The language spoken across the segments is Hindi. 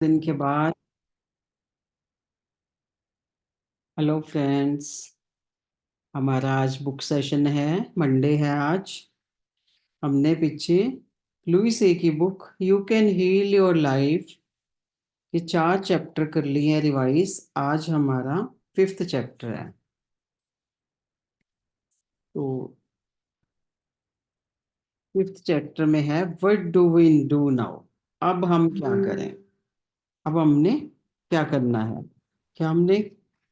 दिन के बाद। Hello friends. हमारा आज बुक सेशन है। मंडे है आज। हमने पीछे लुइस ए की book you can heal your life के 4 चैप्टर कर लिए हैं रिवाइज। आज हमारा 5th चैप्टर है। तो 5th चैप्टर में है what do we do now. अब हम क्या करें। अब हमने क्या करना है। क्या हमने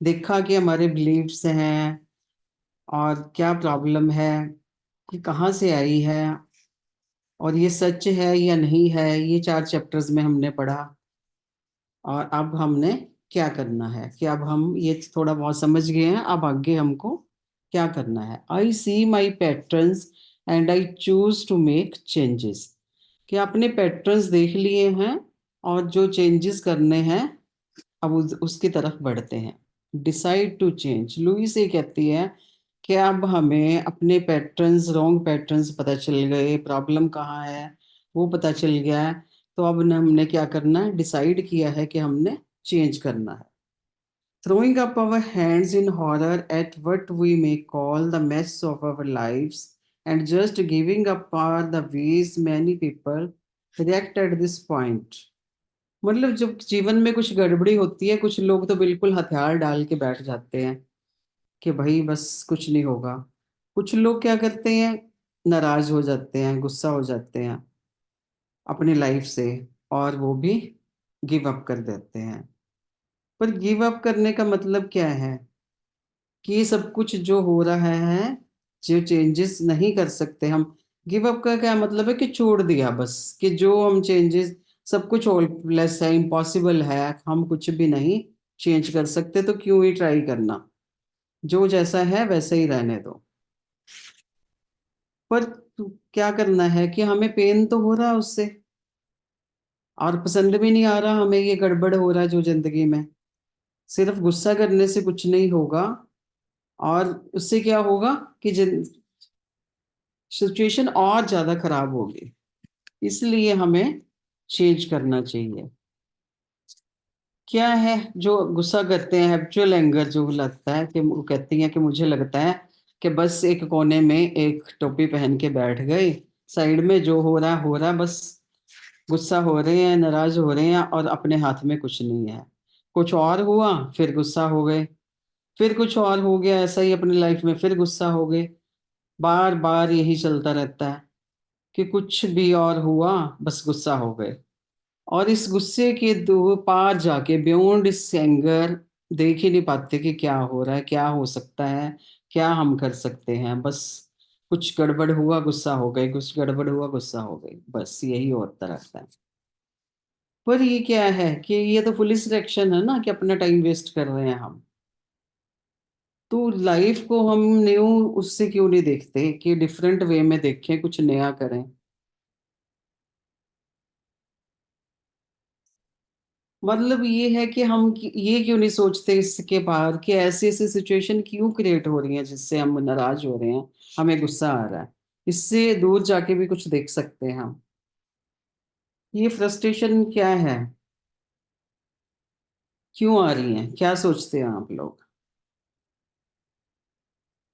देखा कि हमारे बिलीव्स हैं और क्या प्रॉब्लम है, कि कहाँ से आई है, और ये सच है या नहीं है। ये 4 चैप्टर्स में हमने पढ़ा। और अब हमने क्या करना है कि अब हम ये थोड़ा बहुत समझ गए हैं। अब आगे हमको क्या करना है। I see my patterns and I choose to make changes. कि अपने पैटर्न्स देख लिए हैं और जो चेंजेस करने हैं अब उसकी तरफ बढ़ते हैं। Decide to change. लुईस ये कहती है कि अब हमें अपने पैटर्न्स, रॉन्ग पैटर्न्स पता चल गए, प्रॉब्लम कहाँ है वो पता चल गया है। तो अब हमने क्या करना है, डिसाइड किया है कि हमने चेंज करना है। Throwing up our hands in horror at what we may call the mess of our lives and just giving up are the ways many people react at this point. मतलब जब जीवन में कुछ गड़बड़ी होती है, कुछ लोग तो बिल्कुल हथियार डाल के बैठ जाते हैं कि भाई बस कुछ नहीं होगा। कुछ लोग क्या करते हैं, नाराज हो जाते हैं, गुस्सा हो जाते हैं अपनी लाइफ से, और वो भी गिव अप कर देते हैं। पर गिव अप करने का मतलब क्या है, कि ये सब कुछ जो हो रहा है, जो चेंजेस नहीं कर सकते हम। गिव अप का क्या मतलब है कि छोड़ दिया बस, कि जो हम चेंजेस, सब कुछ होपलेस है, इम्पॉसिबल है, हम कुछ भी नहीं चेंज कर सकते, तो क्यों ही ट्राई करना, जो जैसा है वैसे ही रहने दो। पर क्या करना है कि हमें पेन तो हो रहा है उससे, और पसंद भी नहीं आ रहा हमें ये गड़बड़ हो रहा है जो जिंदगी में। सिर्फ गुस्सा करने से कुछ नहीं होगा, और उससे क्या होगा कि सिचुएशन और ज्यादा खराब होगी। इसलिए हमें चेंज करना चाहिए। क्या है जो गुस्सा करते हैं, हैबिचुअल एंगर जो लगता है, कि वो कहती हैं कि मुझे लगता है कि बस एक कोने में एक टोपी पहन के बैठ गए, साइड में जो हो रहा है बस। गुस्सा हो रहे हैं, नाराज हो रहे हैं, और अपने हाथ में कुछ नहीं है। कुछ और हुआ फिर गुस्सा हो गए, फिर कुछ और हो गया ऐसा ही अपनी लाइफ में, फिर गुस्सा हो गए। बार बार यही चलता रहता है कि कुछ भी और हुआ बस गुस्सा हो गए। और इस गुस्से के दो पार जाके, बियॉन्ड इस एंगर, देख ही नहीं पाते कि क्या हो रहा है, क्या हो सकता है, क्या हम कर सकते हैं। बस कुछ गड़बड़ हुआ गुस्सा हो गए, कुछ गड़बड़ हुआ गुस्सा हो गई, बस यही होता रहता है। पर ये क्या है कि ये तो पुलिस एक्शन है ना, कि अपना टाइम वेस्ट कर रहे हैं हम। तो लाइफ को हम न्यू उससे क्यों नहीं देखते, कि डिफरेंट वे में देखें, कुछ नया करें। मतलब ये है कि हम ये क्यों नहीं सोचते इसके बाहर, कि ऐसी ऐसी सिचुएशन क्यों क्रिएट हो रही है जिससे हम नाराज हो रहे हैं, हमें गुस्सा आ रहा है। इससे दूर जाके भी कुछ देख सकते हैं हम। ये फ्रस्ट्रेशन क्या है, क्यों आ रही है, क्या सोचते हैं आप लोग।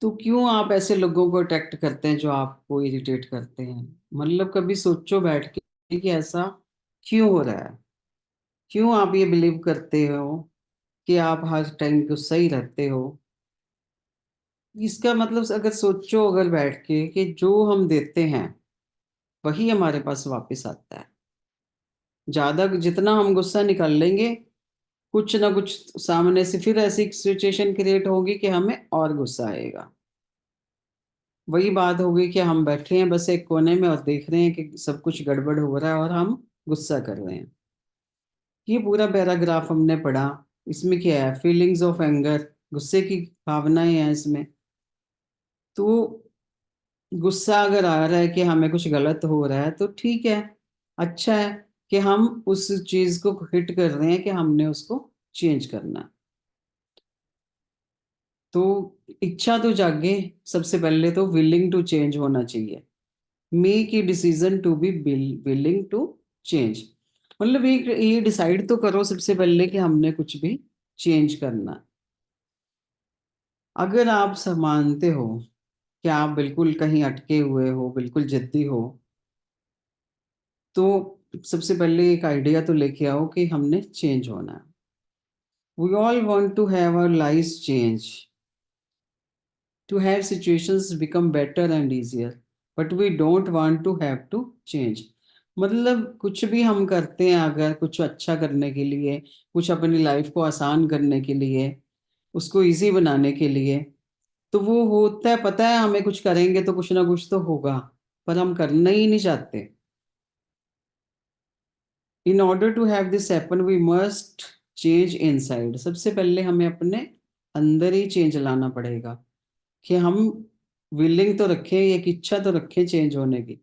तो क्यों आप ऐसे लोगों को अट्रैक्ट करते हैं जो आपको इरिटेट करते हैं। मतलब कभी सोचो बैठ के कि ऐसा क्यों हो रहा है। क्यों आप ये बिलीव करते हो कि आप हर टाइम गुस्सा ही रहते हो। इसका मतलब अगर सोचो, अगर बैठ के, कि जो हम देते हैं वही हमारे पास वापस आता है। ज्यादा जितना हम गुस्सा निकाल लेंगे, कुछ ना कुछ सामने से फिर ऐसी सिचुएशन क्रिएट होगी कि हमें और गुस्सा आएगा। वही बात होगी कि हम बैठे हैं बस एक कोने में और देख रहे हैं कि सब कुछ गड़बड़ हो रहा है और हम गुस्सा कर रहे हैं। ये पूरा पैराग्राफ हमने पढ़ा। इसमें क्या है, फीलिंग्स ऑफ एंगर, गुस्से की भावनाएं हैं इसमें। तो गुस्सा अगर आ रहा है कि हमें कुछ गलत हो रहा है तो ठीक है, अच्छा है कि हम उस चीज को हिट कर रहे हैं कि हमने उसको चेंज करना। तो इच्छा तो जागे। सबसे पहले तो विलिंग टू चेंज होना चाहिए। Make a decision to be willing to change. मतलब ये डिसाइड तो करो सबसे पहले कि हमने कुछ भी चेंज करना है। अगर आप मानते हो कि आप बिल्कुल कहीं अटके हुए हो, बिल्कुल जिद्दी हो, तो सबसे पहले एक आइडिया तो लेके आओ कि हमने चेंज होना है। We all want to have our life change, to have situations become better and easier, but we don't want to have to change। मतलब कुछ भी हम करते हैं अगर कुछ अच्छा करने के लिए, कुछ अपनी लाइफ को आसान करने के लिए, उसको इजी बनाने के लिए, तो वो होता है, पता है हमें कुछ करेंगे तो कुछ ना कुछ तो होगा, पर हम करना ही नहीं चाहते। In order to have this happen we must change inside. सबसे पहले हमें अपने अंदर ही चेंज लाना पड़ेगा कि हम विलिंग तो रखें, एक इच्छा तो रखें चेंज होने की।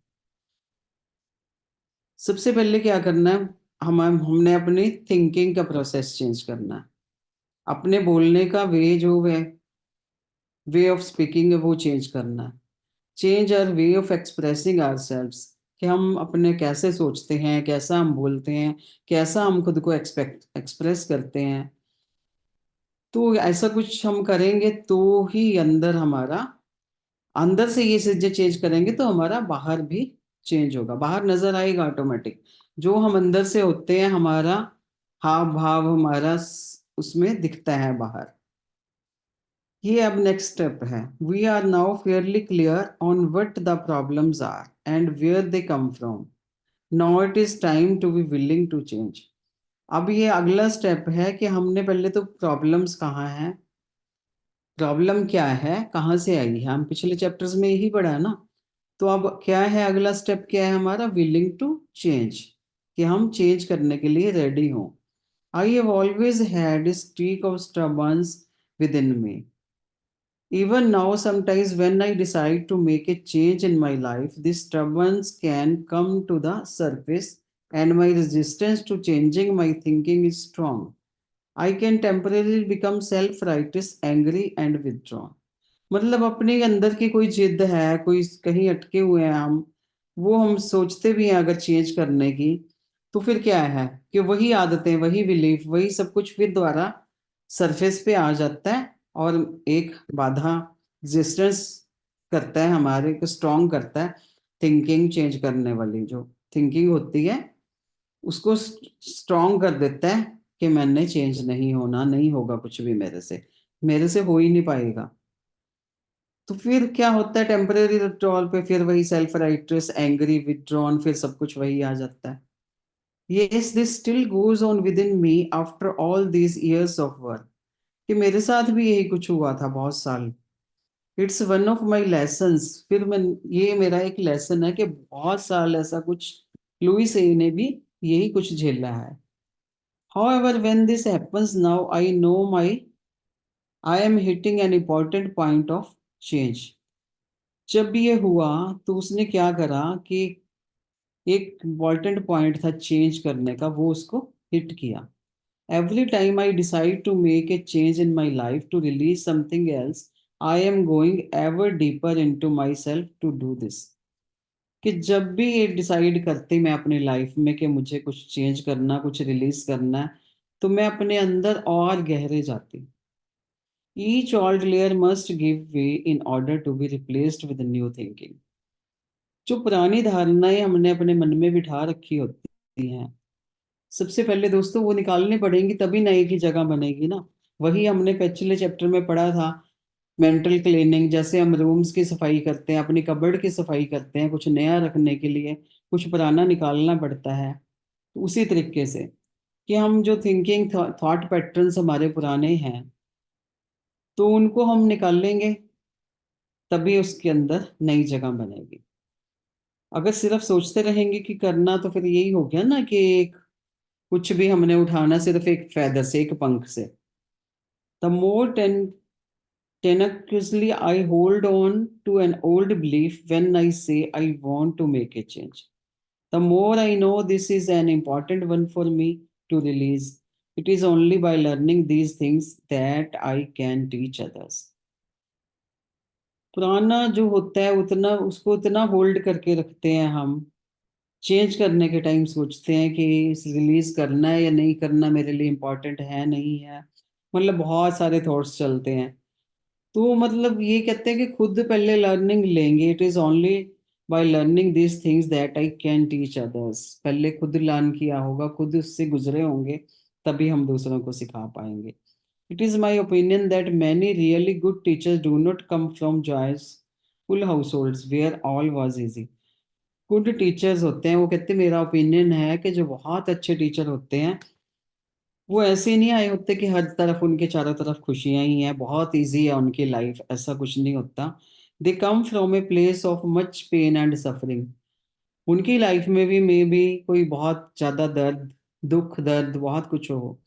सबसे पहले क्या करना है, हमने अपनी थिंकिंग का प्रोसेस चेंज करना है। अपने बोलने का वे ऑफ स्पीकिंग है वो चेंज करना है। Change our way of expressing ourselves, कि हम अपने कैसे सोचते हैं, कैसा हम बोलते हैं, कैसा हम खुद को एक्सप्रेस करते हैं। तो ऐसा कुछ हम करेंगे तो ही अंदर से ये चीजें चेंज करेंगे तो हमारा बाहर भी चेंज होगा, बाहर नजर आएगा ऑटोमेटिक। जो हम अंदर से होते हैं, हमारा हाव भाव उसमें दिखता है बाहर। ये अब नेक्स्ट स्टेप है। We are now fairly clear on what the problems are and where they come from. Now it is time to be willing to change. अब ये अगला स्टेप है कि हमने पहले तो प्रॉब्लम्स कहाँ हैं, प्रॉब्लम क्या है, कहाँ से आई है, हम पिछले चैप्टर्स में यही पढ़ा है ना। तो अब क्या है, अगला स्टेप क्या है हमारा, विलिंग टू चेंज, कि हम चेंज करने के लिए रेडी हों। I have always had streak of stubbornness within me. Even now, sometimes when I decide to make a change in my life, this stubbornness can come to the surface, and my resistance to changing my thinking is strong. I can temporarily become self righteous, angry, and withdrawn। मतलब अपने अंदर की कोई जिद है, कोई कहीं अटके हुए हैं वो हम सोचते भी हैं अगर चेंज करने की, तो फिर क्या है कि वही आदतें, वही बिलीफ, वही सब कुछ फिर दोबारा सरफेस पे आ जाता है, और एक बाधा रेजिस्टेंस करता है, हमारे को स्ट्रॉन्ग करता है। थिंकिंग चेंज करने वाली जो थिंकिंग होती है, उसको स्ट्रॉन्ग कर देता है कि मैंने चेंज नहीं होना, नहीं होगा कुछ भी मेरे से हो ही नहीं पाएगा। तो फिर क्या होता है, टेम्परेरी विड्रॉल पे फिर वही सेल्फ राइटस, एंग्री, विथड्रॉन, फिर सब कुछ वही आ जाता है। Yes, this still goes on with in me after all these years of work. कि मेरे साथ भी यही कुछ हुआ था बहुत साल। It's one of my lessons. फिर मैं, ये मेरा एक लेसन है कि बहुत साल ऐसा कुछ लुइस ए ने भी यही कुछ झेला है। However, when this happens now, I know I am hitting an important point of change। जब ये हुआ तो उसने क्या करा कि एक इम्पॉर्टेंट पॉइंट था चेंज करने का, वो उसको हिट किया। Every time I decide to make a change in my life to release something else, I am going ever deeper into myself to do this. कि जब भी ये डिसाइड करती मैं अपनी लाइफ में कि मुझे कुछ चेंज करना, कुछ रिलीज करना है, तो मैं अपने अंदर और गहरे जाती। Each old layer must give way in order to be replaced with new thinking. जो पुरानी धारणाएं हमने अपने मन में बिठा रखी होती हैं, सबसे पहले दोस्तों वो निकालनी पड़ेंगी, तभी नए की जगह बनेगी ना। वही हमने पिछले चैप्टर में पढ़ा था, मेंटल क्लीनिंग। जैसे हम रूम्स की सफाई करते हैं, अपनी कबर्ड की सफाई करते हैं कुछ नया रखने के लिए, कुछ पुराना निकालना पड़ता है। तो उसी तरीके से कि हम जो थिंकिंग थॉट पैटर्न्स हमारे पुराने हैं, तो उनको हम निकालेंगे, तभी उसके अंदर नई जगह बनेगी। अगर सिर्फ सोचते रहेंगे कि करना, तो फिर यही हो गया ना कि कुछ भी हमने उठाना सिर्फ एक फेदर से, एक पंख से। The more tenaciously I hold on to an old belief when I say I want to make a change, the more I know this is an important one for me to release. It is only by learning these things that I can teach others। पुराना जो होता है उतना, उसको इतना होल्ड करके रखते हैं हम चेंज करने के टाइम सोचते हैं कि रिलीज करना है या नहीं करना, मेरे लिए इम्पोर्टेंट है नहीं है, मतलब बहुत सारे थॉट्स चलते हैं। तो मतलब ये कहते हैं कि खुद पहले लर्निंग लेंगे, it is only by learning these things that I can teach others. पहले खुद लर्न किया होगा, खुद उससे गुजरे होंगे, तभी हम दूसरों को सिखा पाएंगे। It is my opinion that many really good teachers do not come from joyous full households where all was easy. Good teachers होते हैं, वो कहते हैं, मेरा ओपिनियन है कि जो बहुत अच्छे टीचर होते हैं वो ऐसे नहीं आए होते कि हर तरफ उनके चारों तरफ खुशियां ही हैं, बहुत इजी है उनकी लाइफ, ऐसा कुछ नहीं होता। They come from a place of much pain and suffering. उनकी लाइफ में भी मे बी कोई बहुत ज्यादा दर्द, दुख दर्द बहुत कुछ हो,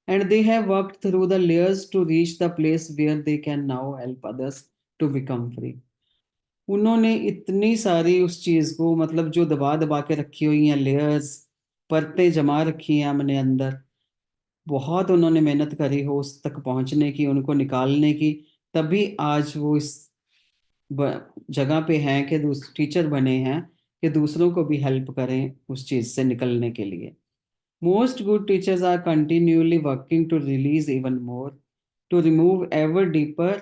and they have worked through the layers to reach the place where they can now help others to become free. उन्होंने इतनी सारी उस चीज को, मतलब जो दबा दबा के रखी हुई हैं लेयर्स, परतें जमा रखी हैं हमने अंदर, बहुत उन्होंने मेहनत करी हो उस तक पहुंचने की, उनको निकालने की, तभी आज वो इस जगह पे हैं कि टीचर बने हैं कि दूसरों को भी हेल्प करें उस चीज से निकलने के लिए। Most good teachers are continually working to release even more, to remove ever deeper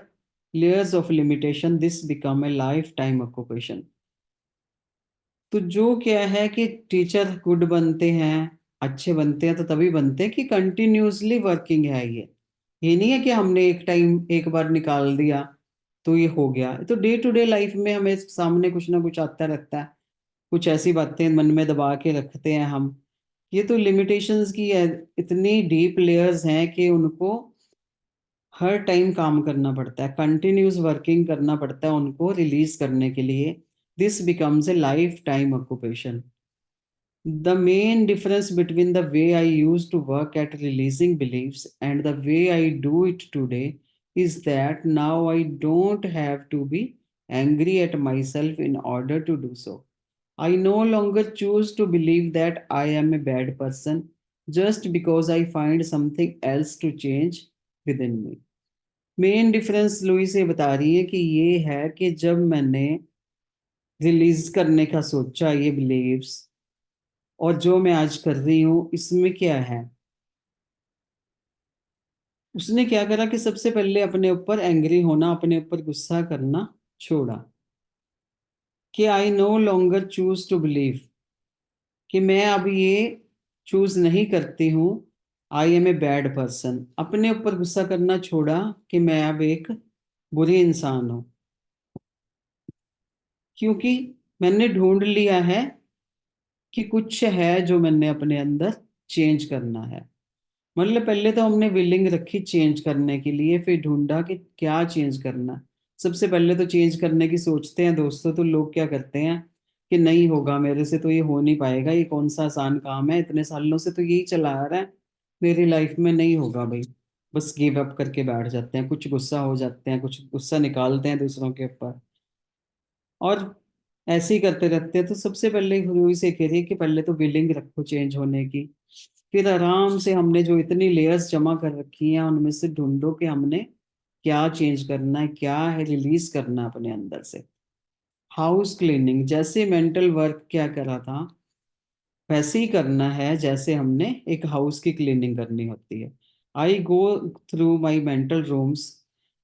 layers of limitation. This become a lifetime occupation. तो जो क्या है कि टीचर गुड बनते हैं, अच्छे बनते हैं तो तभी बनते हैं कि कंटिन्यूअसली वर्किंग है ये नहीं है कि हमने एक टाइम एक बार निकाल दिया तो ये हो गया। तो डे टू डे लाइफ में हमें सामने कुछ ना कुछ आता रहता है, कुछ ऐसी बातें मन में दबा के रखते हैं हम। ये तो लिमिटेशंस की है, इतनी डीप लेयर्स हैं कि उनको हर टाइम काम करना पड़ता है, कंटिन्यूस वर्किंग करना पड़ता है उनको रिलीज करने के लिए। This becomes a life time occupation. The main difference between the way I used to work at releasing beliefs and the way I do it today is that now I don't have to be angry at myself in order to do so. I no longer choose to believe that I am a bad person just because I find something else to change within me. Main difference Louise ये बता रही है कि ये है कि जब मैंने रिलीज करने का सोचा ये बिलीव्स, और जो मैं आज कर रही हूँ इसमें क्या है, उसने क्या करा कि सबसे पहले अपने ऊपर एंग्री होना, अपने ऊपर गुस्सा करना छोड़ा। कि I no longer choose to believe, कि मैं अब ये चूज नहीं करती हूँ I am a bad person. अपने ऊपर गुस्सा करना छोड़ा कि मैं अब एक बुरी इंसान हूँ, क्योंकि मैंने ढूंढ लिया है कि कुछ है जो मैंने अपने अंदर चेंज करना है। मतलब पहले तो हमने विलिंग रखी चेंज करने के लिए, फिर ढूंढा कि क्या चेंज करना है। सबसे पहले तो चेंज करने की सोचते हैं दोस्तों, तो लोग क्या करते हैं कि नहीं होगा मेरे से, तो ये हो नहीं पाएगा, ये कौन सा आसान काम है, इतने सालों से तो यही चला आ रहा है, मेरी लाइफ में नहीं होगा भाई, बस गिव अप करके बैठ जाते हैं, कुछ गुस्सा हो जाते हैं, कुछ गुस्सा निकालते हैं दूसरों के ऊपर, और ऐसे ही करते रहते हैं। तो सबसे पहले गुरु से कह रही है कि पहले तो विलिंग रखो चेंज होने की, फिर आराम से हमने जो इतनी लेयर्स जमा कर रखी हैं उनमें से ढूंढो कि हमने क्या चेंज करना है, क्या है रिलीज करना है अपने अंदर से। हाउस क्लीनिंग, जैसे मेंटल वर्क क्या करा था वैसे ही करना है, जैसे हमने एक हाउस की क्लीनिंग करनी होती है। I go through my mental rooms,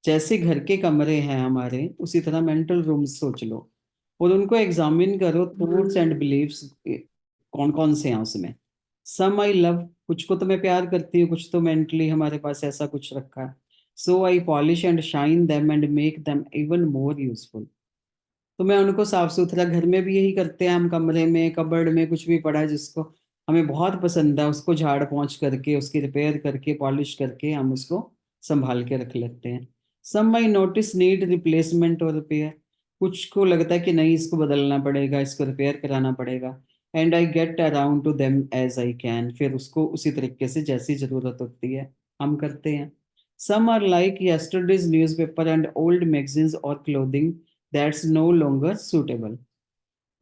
जैसे घर के कमरे हैं हमारे उसी तरह मेंटल रूम्स सोच लो, और उनको एग्जामिन करो, थॉट्स एंड बिलीव्स कौन कौन से हैं उसमें। सम आई लव, कुछ को तो मैं प्यार करती हूँ, कुछ तो मेंटली हमारे पास ऐसा कुछ रखा है। So I polish and shine them and make them even more useful. तो मैं उनको साफ सुथरा, घर में भी यही करते हैं हम, कमरे में कबर्ड में कुछ भी पड़ा है जिसको हमें बहुत पसंद है उसको झाड़ पोंछ करके, उसकी रिपेयर करके, पॉलिश करके हम उसको संभाल के रख लेते हैं। सम माई नोटिस नीड रिप्लेसमेंट और रिपेयर, कुछ को लगता है कि नहीं इसको बदलना पड़ेगा, इसको रिपेयर कराना पड़ेगा, and I get around to them as I can, फिर उसको उसी तरीके से जैसी जरूरत होती है हम करते हैं। Some are like yesterday's newspaper and old magazines और clothing that's no longer suitable,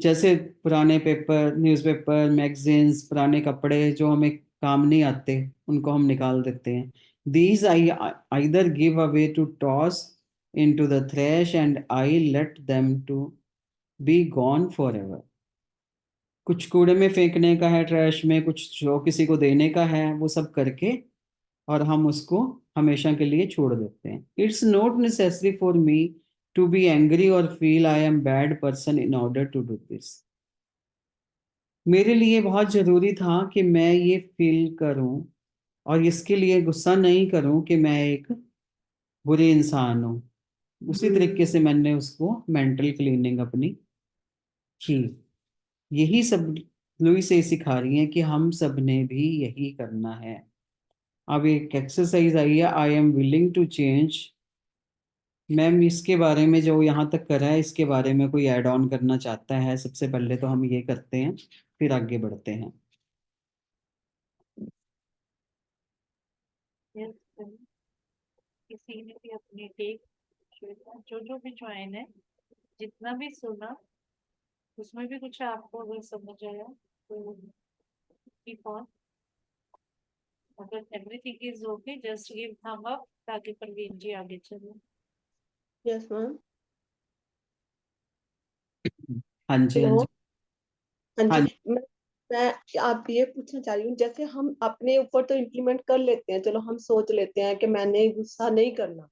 जैसे पुराने पेपर, न्यूज़पेपर, मैगजीन्स, पुराने कपड़े जो हमें काम नहीं आते उनको हम निकाल देते हैं। These I either give away to toss into the trash and I let them to be gone forever. कुछ कूड़े में फेंकने का है, ट्रैश में, कुछ जो किसी को देने का है, वो सब करके और हम उसको हमेशा के लिए छोड़ देते हैं। It's not necessary for me to be angry और feel I am bad person in order to do this. मेरे लिए बहुत जरूरी था कि मैं ये फील करूं और इसके लिए गुस्सा नहीं करूं कि मैं एक बुरी इंसान हूं। उसी तरीके से मैंने उसको मेंटल क्लीनिंग अपनी की। यही सब लुई से सिखा रही है कि हम सब ने भी यही करना है। अब एक एक्सरसाइज आई है, I am willing to change. Ma'am इसके बारे में जो यहाँ तक करा है, इसके बारे में कोई ऐड ऑन करना चाहता है? सबसे पहले तो हम ये करते हैं, फिर आगे बढ़ते हैं। Yes, किसी ने भी अपनी टेक जो जो भी ज्वाइन है, जितना भी सुना उसमें भी कुछ आपको अगर समझ आया तो कीप ऑन। अगर everything is okay just give thumb up ताकि परवीन जी आगे चले। Yes ma'am. हाँ जी, हाँ हेलो। जी। हाँ हाँ जी। जी। मैं आप ये पूछना चाह रही हूँ, जैसे हम अपने ऊपर तो इम्प्लीमेंट कर लेते हैं, चलो हम सोच लेते हैं कि मैंने गुस्सा नहीं करना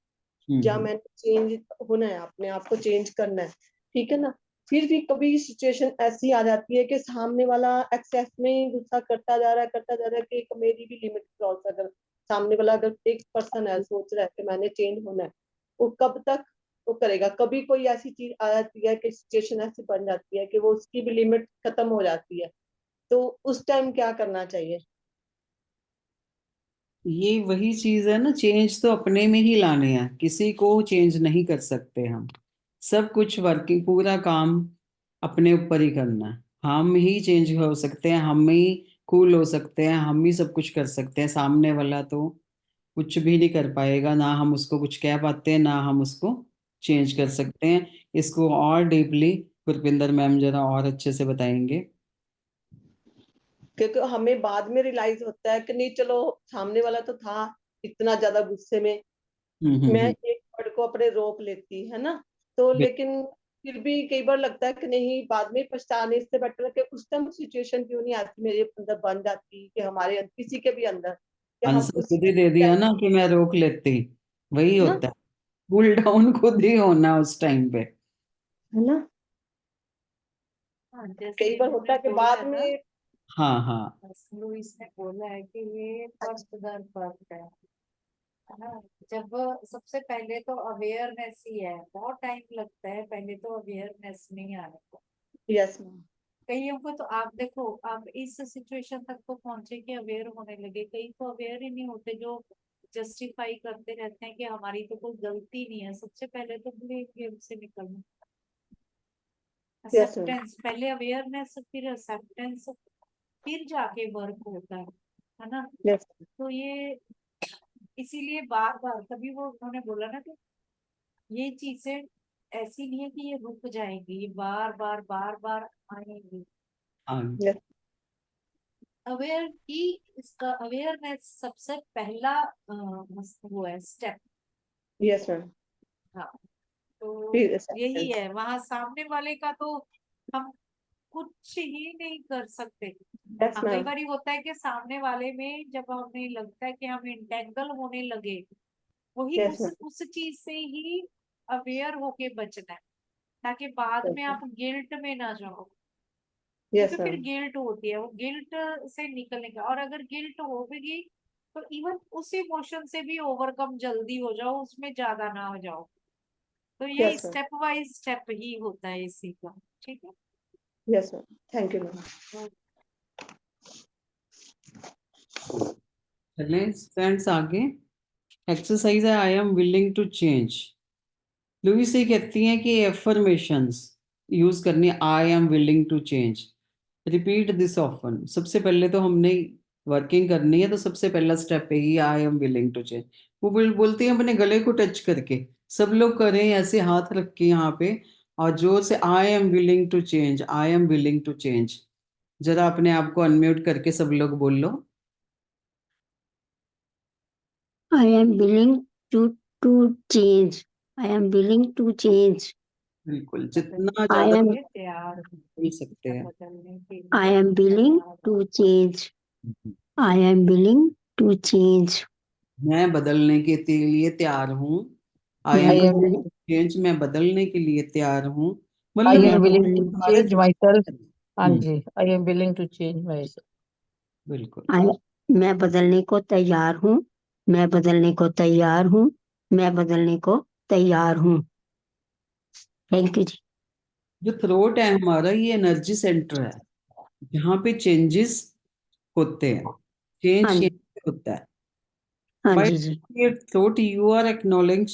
या हम्म। मैंने चेंज होना है, अपने आप को चेंज करना है, ठीक है ना। फिर भी कभी सिचुएशन ऐसी आ जाती है कि सामने वाला एक्सेस में गुस्सा करता जा रहा है कि एक मेरी भी लिमिट क्रॉस, अगर सामने वाला अगर एक पर्सन है सोच रहा है कि मैंने चेंज होना है, वो कब तक वो करेगा। कभी कोई ऐसी चीज आ जाती है कि सिचुएशन ऐसी बन जाती है कि वो उसकी भी लिमिट खत्म हो जाती है, तो उस टाइम क्या करना चाहिए। ये वही चीज है ना, चेंज तो अपने में ही लाने हैं, किसी को चेंज नहीं कर सकते हम। सब कुछ वर्किंग, पूरा काम अपने ऊपर ही करना है। हम ही चेंज हो सकते हैं, हम ही कूल हो सकते हैं, हम ही सब कुछ कर सकते हैं। सामने वाला तो कुछ भी नहीं कर पाएगा, ना हम उसको कुछ कह पाते हैं, ना हम उसको चेंज कर सकते हैं। इसको और डीपली गुरपिंदर मैम जरा और अच्छे से बताएंगे। क्योंकि हमें बाद में रियलाइज होता है कि नहीं, चलो सामने वाला तो था इतना ज्यादा गुस्से में, मैं हम्म। एक वर्ड को अपने रोक लेती है ना, तो लेकिन फिर भी कई बार लगता है कि नहीं, बाद में पछताने से बेटर है कि उस टाइम सिचुएशन क्यों नहीं आती मेरे अंदर बन जाती, कि हमारे किसी के भी अंदर, कि हम आंसर उस खुद ही दे दिया ना कि मैं रोक लेती। वही है ना, होता है, कूल डाउन खुद ही होना उस टाइम पे। है ना। हाँ, जैसे कई बार इन्होंने होता है कि बोला बाद है ना, में। हाँ हाँ। लुइस ने बोला है कि ये फर्स्ट दर फर्स्ट है ना। जब सबसे पहले तो अवेयरनेस ही है, बहुत टाइम लगता है पहले तो अवेयरनेस नहीं आने को। Yes ma'am. कईयों को तो आप देखो, आप इस सिचुएशन तक तो पहुंचे कि अवेयर होने लगे, कई तो अवेयर ही नहीं होते, जो जस्टिफाई करते रहते हैं कि हमारी तो कोई गलती नहीं है। सबसे पहले तो ब्लेम गेम से निकलना, यस मैम। एक्सेप्टेंस पहले, अवेयरनेस फिर एक्सेप्टेंस, फिर जाके वर्क होता है ना। यस। तो ये इसीलिए बार बार, तभी वो उन्होंने बोला ना कि ये चीजें ऐसी नहीं है कि ये रुक जाएंगी, ये बार बार आएंगी। हाँ यस। अवेयर की, इसका अवेयरनेस सबसे पहला वो है स्टेप। Yes ma'am. हाँ, तो फिर यही acceptance। है, वहां सामने वाले का तो हम कुछ ही नहीं कर सकते। यस हाँ, कई मैम। बार होता है कि सामने वाले में जब हमें लगता है कि हम इंटेंगल होने लगे, वही यस उस चीज से ही अवेयर होके बचना है, ताकि बाद में मैम। आप गिल्ट में ना जाओ। क्योंकि यस फिर मैम। गिल्ट होती है, वो गिल्ट से निकलने का, और अगर गिल्ट हो भी गई तो इवन उस इमोशन से भी ओवरकम जल्दी हो जाओ, उसमें ज्यादा ना हो जाओ। तो ये yes ma'am. Step by step ही होता है इसी का। ठीक है। Yes ma'am. Thank you ma'am. तो चलें फ्रेंड्स आगे। एक्सरसाइज है, I am willing to change. Louise ये कहती हैं कि एफर्मेशंस यूज करनी, I am willing to change, repeat this often. सबसे पहले तो हमने वर्किंग करनी है, तो सबसे पहला स्टेप है ही I am willing to change. वो बोलती हैं अपने गले को टच करके, सब लोग करें ऐसे हाथ रख के यहाँ पे, और जोर से I am willing to change, I am willing to change. जरा अपने आप को अनम्यूट करके सब लोग बोल लो। I am willing to change. I am willing to change. बिल्कुल, जितना बदलने I ज्यादा am के लिए तैयार हूँ, बोल सकते हैं। बदलने के I लिए am willing तैयार to हूँ। change. I am willing to change. मैं बदलने के लिए तैयार हूँ। आई मैं एम I am बदलने चेंज, मैं बदलने के लिए तैयार हूँ। I मतलब मैं am willing to बदलने हमारे change myself. हाँ हम्म, जी, I am willing to change myself. बिल्कुल। मैं बदलने को तैयार हूँ। मैं बदलने को तैयार हूँ। मैं बदलने को तैयार हूँ। थैंक यू जी। जो थ्रोट है हमारा, ये एनर्जी सेंटर है जहाँ पे चेंजेस होते हैं, हाँ चेंज जी, होता है। हाँ By ji ji. your thought, you are acknowledge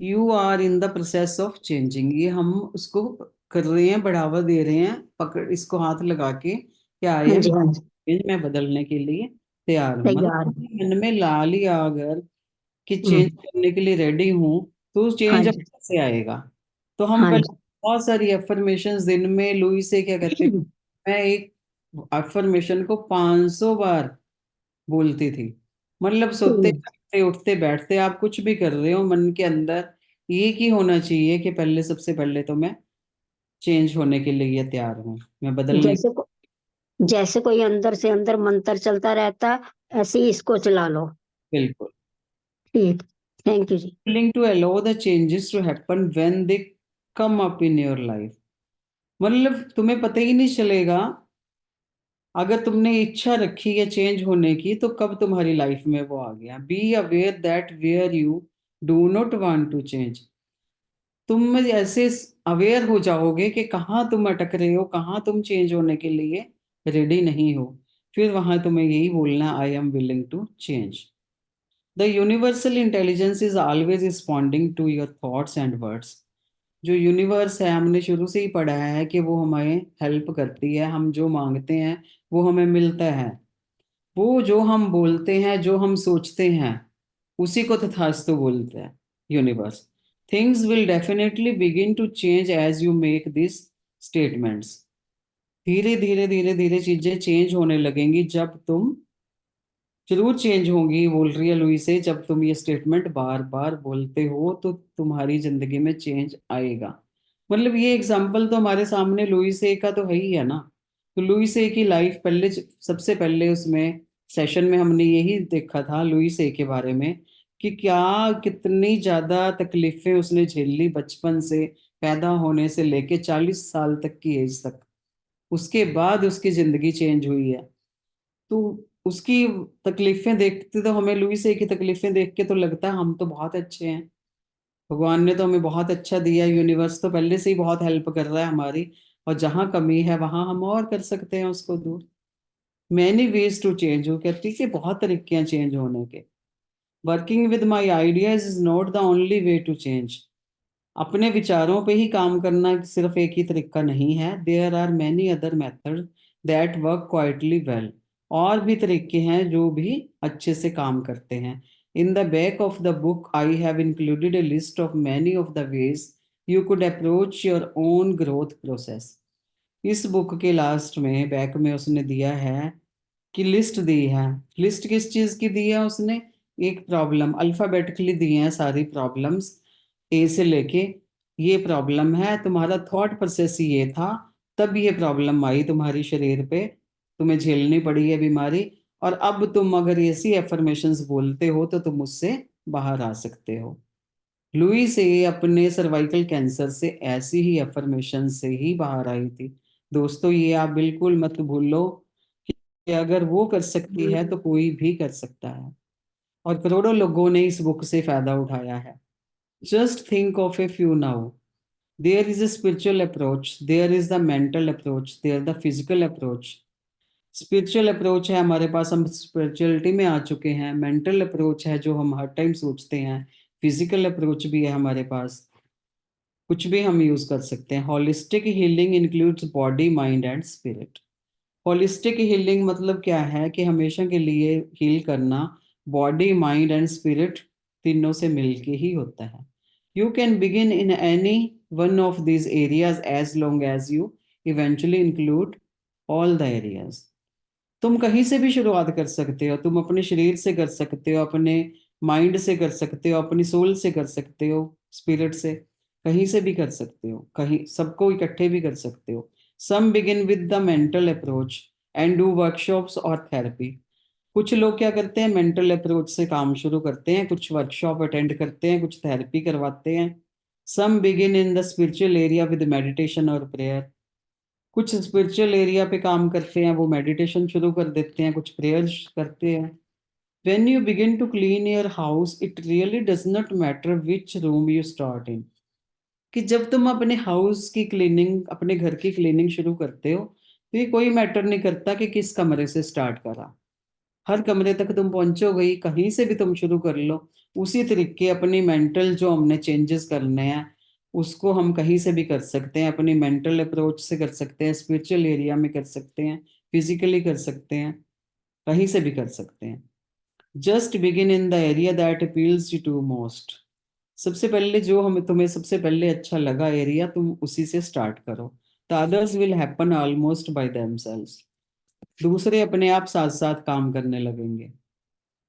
you are in the process of changing। ये हम उसको कर रहे हैं, बढ़ावा दे रहे हैं, पकड़ इसको हाथ लगा के, क्या आई हाँ एम जी, हाँ जी, चेंज, मैं बदलने के लिए तैयार हूँ। मतलब तैयार हूँ। अपने मन में ला लिया अगर कि हम्म, चेंज करने के लिए रेडी हूँ, तो हाँ चेंज जी, अपने से आएगा। तो हम हाँ पहले जी। बहुत सारी अफर्मेशन दिन में, लुई से क्या कहते थे, मैं एक अफर्मेशन को 500 बार बोलती थी। मतलब सोते हम्म, जागते उठते बैठते आप कुछ भी कर रहे हो, मन के अंदर एक ही होना चाहिए कि पहले, सबसे पहले तो मैं चेंज होने के लिए तैयार हूँ, मैं बदलने। जैसे कोई अंदर से अंदर मंत्र चलता रहता है, ऐसे ही इसको चला लो। बिल्कुल। ठीक। Thank you ji. willing to allow the changes to happen when they come up in your life। मतलब तुम्हें पता ही नहीं चलेगा, अगर तुमने इच्छा रखी है चेंज होने की, तो कब तुम्हारी लाइफ में वो आ गया। Be aware that where you do not want to change. तुम ऐसे अवेयर हो जाओगे कि कहाँ तुम अटक रहे हो, कहाँ तुम चेंज होने के लिए रेडी नहीं हो, फिर वहां तुम्हें यही बोलना, I am willing to change. The universal intelligence is always responding to your thoughts and words. जो यूनिवर्स है, हमने शुरू से ही पढ़ा है कि वो हमें हेल्प करती है, हम जो मांगते हैं वो हमें मिलता है। वो जो हम बोलते हैं, जो हम सोचते हैं, उसी को तथास्तु बोलते हैं universe. Things will definitely begin to change as you make this statements. धीरे धीरे धीरे धीरे चीजें चेंज होने लगेंगी जब तुम, जरूर चेंज होंगी, बोल रही है लुई से, जब तुम ये स्टेटमेंट बार बार बोलते हो तो तुम्हारी जिंदगी में चेंज आएगा। मतलब ये एग्जाम्पल तो हमारे सामने लुई से का तो है ही है ना। तो लुई से की लाइफ पहले, सबसे पहले उसमें सेशन में हमने यही देखा था लुई से के बारे में, कि क्या कितनी ज्यादा तकलीफें उसने झेली बचपन से, पैदा होने से लेके 40 साल तक की एज तक। उसके बाद उसकी जिंदगी चेंज हुई है। तो उसकी तकलीफें देखते तो हमें, लुई से की तकलीफें देख के तो लगता है हम तो बहुत अच्छे हैं, भगवान ने तो हमें बहुत अच्छा दिया, यूनिवर्स तो पहले से ही बहुत हेल्प कर रहा है हमारी, और जहाँ कमी है वहां हम और कर सकते हैं उसको दूर। मैनी वेज टू चेंज, वो कहती है कि बहुत तरीके हैं चेंज होने के। Working with my ideas is not the only way to change. अपने विचारों पे ही काम करना सिर्फ एक ही तरीका नहीं है। There are many other method that work quietly well. और भी तरीके हैं जो भी अच्छे से काम करते हैं। In the back of the book I have included A list of many of the ways you could approach your own growth process. इस बुक के लास्ट में, बैक में उसने दिया है कि लिस्ट दी है। लिस्ट किस चीज की दी है उसने? एक प्रॉब्लम, अल्फाबेटिकली दी हैं सारी प्रॉब्लम्स, ए से लेके। ये प्रॉब्लम है, तुम्हारा थॉट प्रोसेस ये था, तब ये प्रॉब्लम आई तुम्हारी शरीर पे, तुम्हें झेलनी पड़ी है बीमारी। और अब तुम अगर ऐसी एफर्मेशंस बोलते हो तो तुम उससे बाहर आ सकते हो। लुई से अपने सर्वाइकल कैंसर से ऐसी ही एफर्मेशन से ही बाहर आई थी। दोस्तों, ये आप बिल्कुल मत भूलो कि अगर वो कर सकती है तो कोई भी कर सकता है। और करोड़ों लोगों ने इस बुक से फायदा उठाया है। Just think of a few now. There is a spiritual approach, there is the mental approach, there the physical approach। Spiritual approach है हमारे पास, हम स्पिरिचुअलिटी में आ चुके हैं। मेंटल अप्रोच है जो हम हर टाइम सोचते हैं। फिजिकल अप्रोच भी है हमारे पास, कुछ भी हम यूज कर सकते हैं। Holistic healing includes body mind and spirit. Holistic healing मतलब क्या है कि हमेशा के लिए हील करना बॉडी माइंड एंड स्पिरिट तीनों से मिलके ही होता है। You can begin in any one of these areas as long as you eventually include all the areas. तुम कहीं से भी शुरुआत कर सकते हो। तुम अपने शरीर से कर सकते हो, अपने माइंड से कर सकते हो, अपनी सोल से कर सकते हो, स्पिरिट से। कहीं से भी कर सकते हो, कहीं सबको इकट्ठे भी कर सकते हो। Some begin with the mental approach and do workshops और थेरेपी। कुछ लोग क्या करते हैं, मेंटल अप्रोच से काम शुरू करते हैं, कुछ वर्कशॉप अटेंड करते हैं, कुछ थेरेपी करवाते हैं। Some begin in the spiritual area with meditation और प्रेयर। कुछ स्पिरिचुअल एरिया पे काम करते हैं, वो मेडिटेशन शुरू कर देते हैं, कुछ प्रेयर्स करते हैं। When you begin to clean your house, it really does not matter which room you start in. कि जब तुम अपने हाउस की क्लीनिंग, अपने घर की क्लीनिंग शुरू करते हो, तो ये कोई मैटर नहीं करता कि किस कमरे से स्टार्ट करा। हर कमरे तक तुम पहुंचोगे ही, कहीं से भी तुम शुरू कर लो। उसी तरीके अपनी मेंटल जो हमने चेंजेस करने हैं, उसको हम कहीं से भी कर सकते हैं। अपनी मेंटल अप्रोच से कर सकते हैं, स्पिरिचुअल एरिया में कर सकते हैं, फिजिकली कर सकते हैं, कहीं से भी कर सकते हैं। Just begin in the area that appeals you to most. सबसे पहले जो हमें तुम्हें सबसे पहले अच्छा लगा एरिया, तुम उसी से स्टार्ट करो। The others will happen almost by themselves. दूसरे अपने आप साथ साथ काम करने लगेंगे।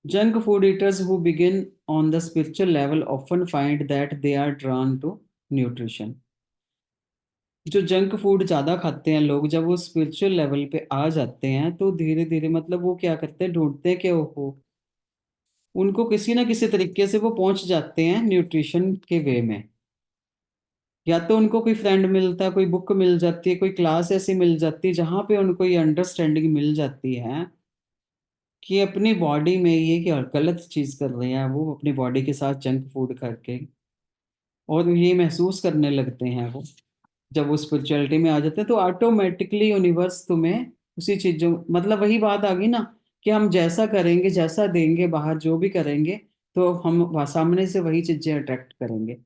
Junk food eaters who begin on the spiritual level often find that they are drawn to nutrition. जो जंक फूड ज्यादा खाते हैं लोग, जब वो स्पिरिचुअल लेवल पे आ जाते हैं, तो धीरे धीरे मतलब वो क्या करते हैं, ढूंढते हैं कि ओहो, उनको किसी ना किसी तरीके से वो पहुंच जाते हैं न्यूट्रिशन के वे में। या तो उनको कोई फ्रेंड मिलता है, कोई बुक मिल जाती है, कोई क्लास ऐसी मिल जाती है जहां पे उनको ये अंडरस्टैंडिंग मिल जाती है कि अपनी बॉडी में ये क्या गलत चीज कर रहे हैं वो अपनी बॉडी के साथ जंक फूड करके, और ये महसूस करने लगते हैं वो। जब वो स्पिरिचुअलिटी में आ जाते हैं तो ऑटोमेटिकली यूनिवर्स तुम्हें उसी चीजों, मतलब वही बात आ गई ना कि हम जैसा करेंगे, जैसा देंगे बाहर जो भी करेंगे, तो हम सामने से वही चीजें अट्रैक्ट करेंगे।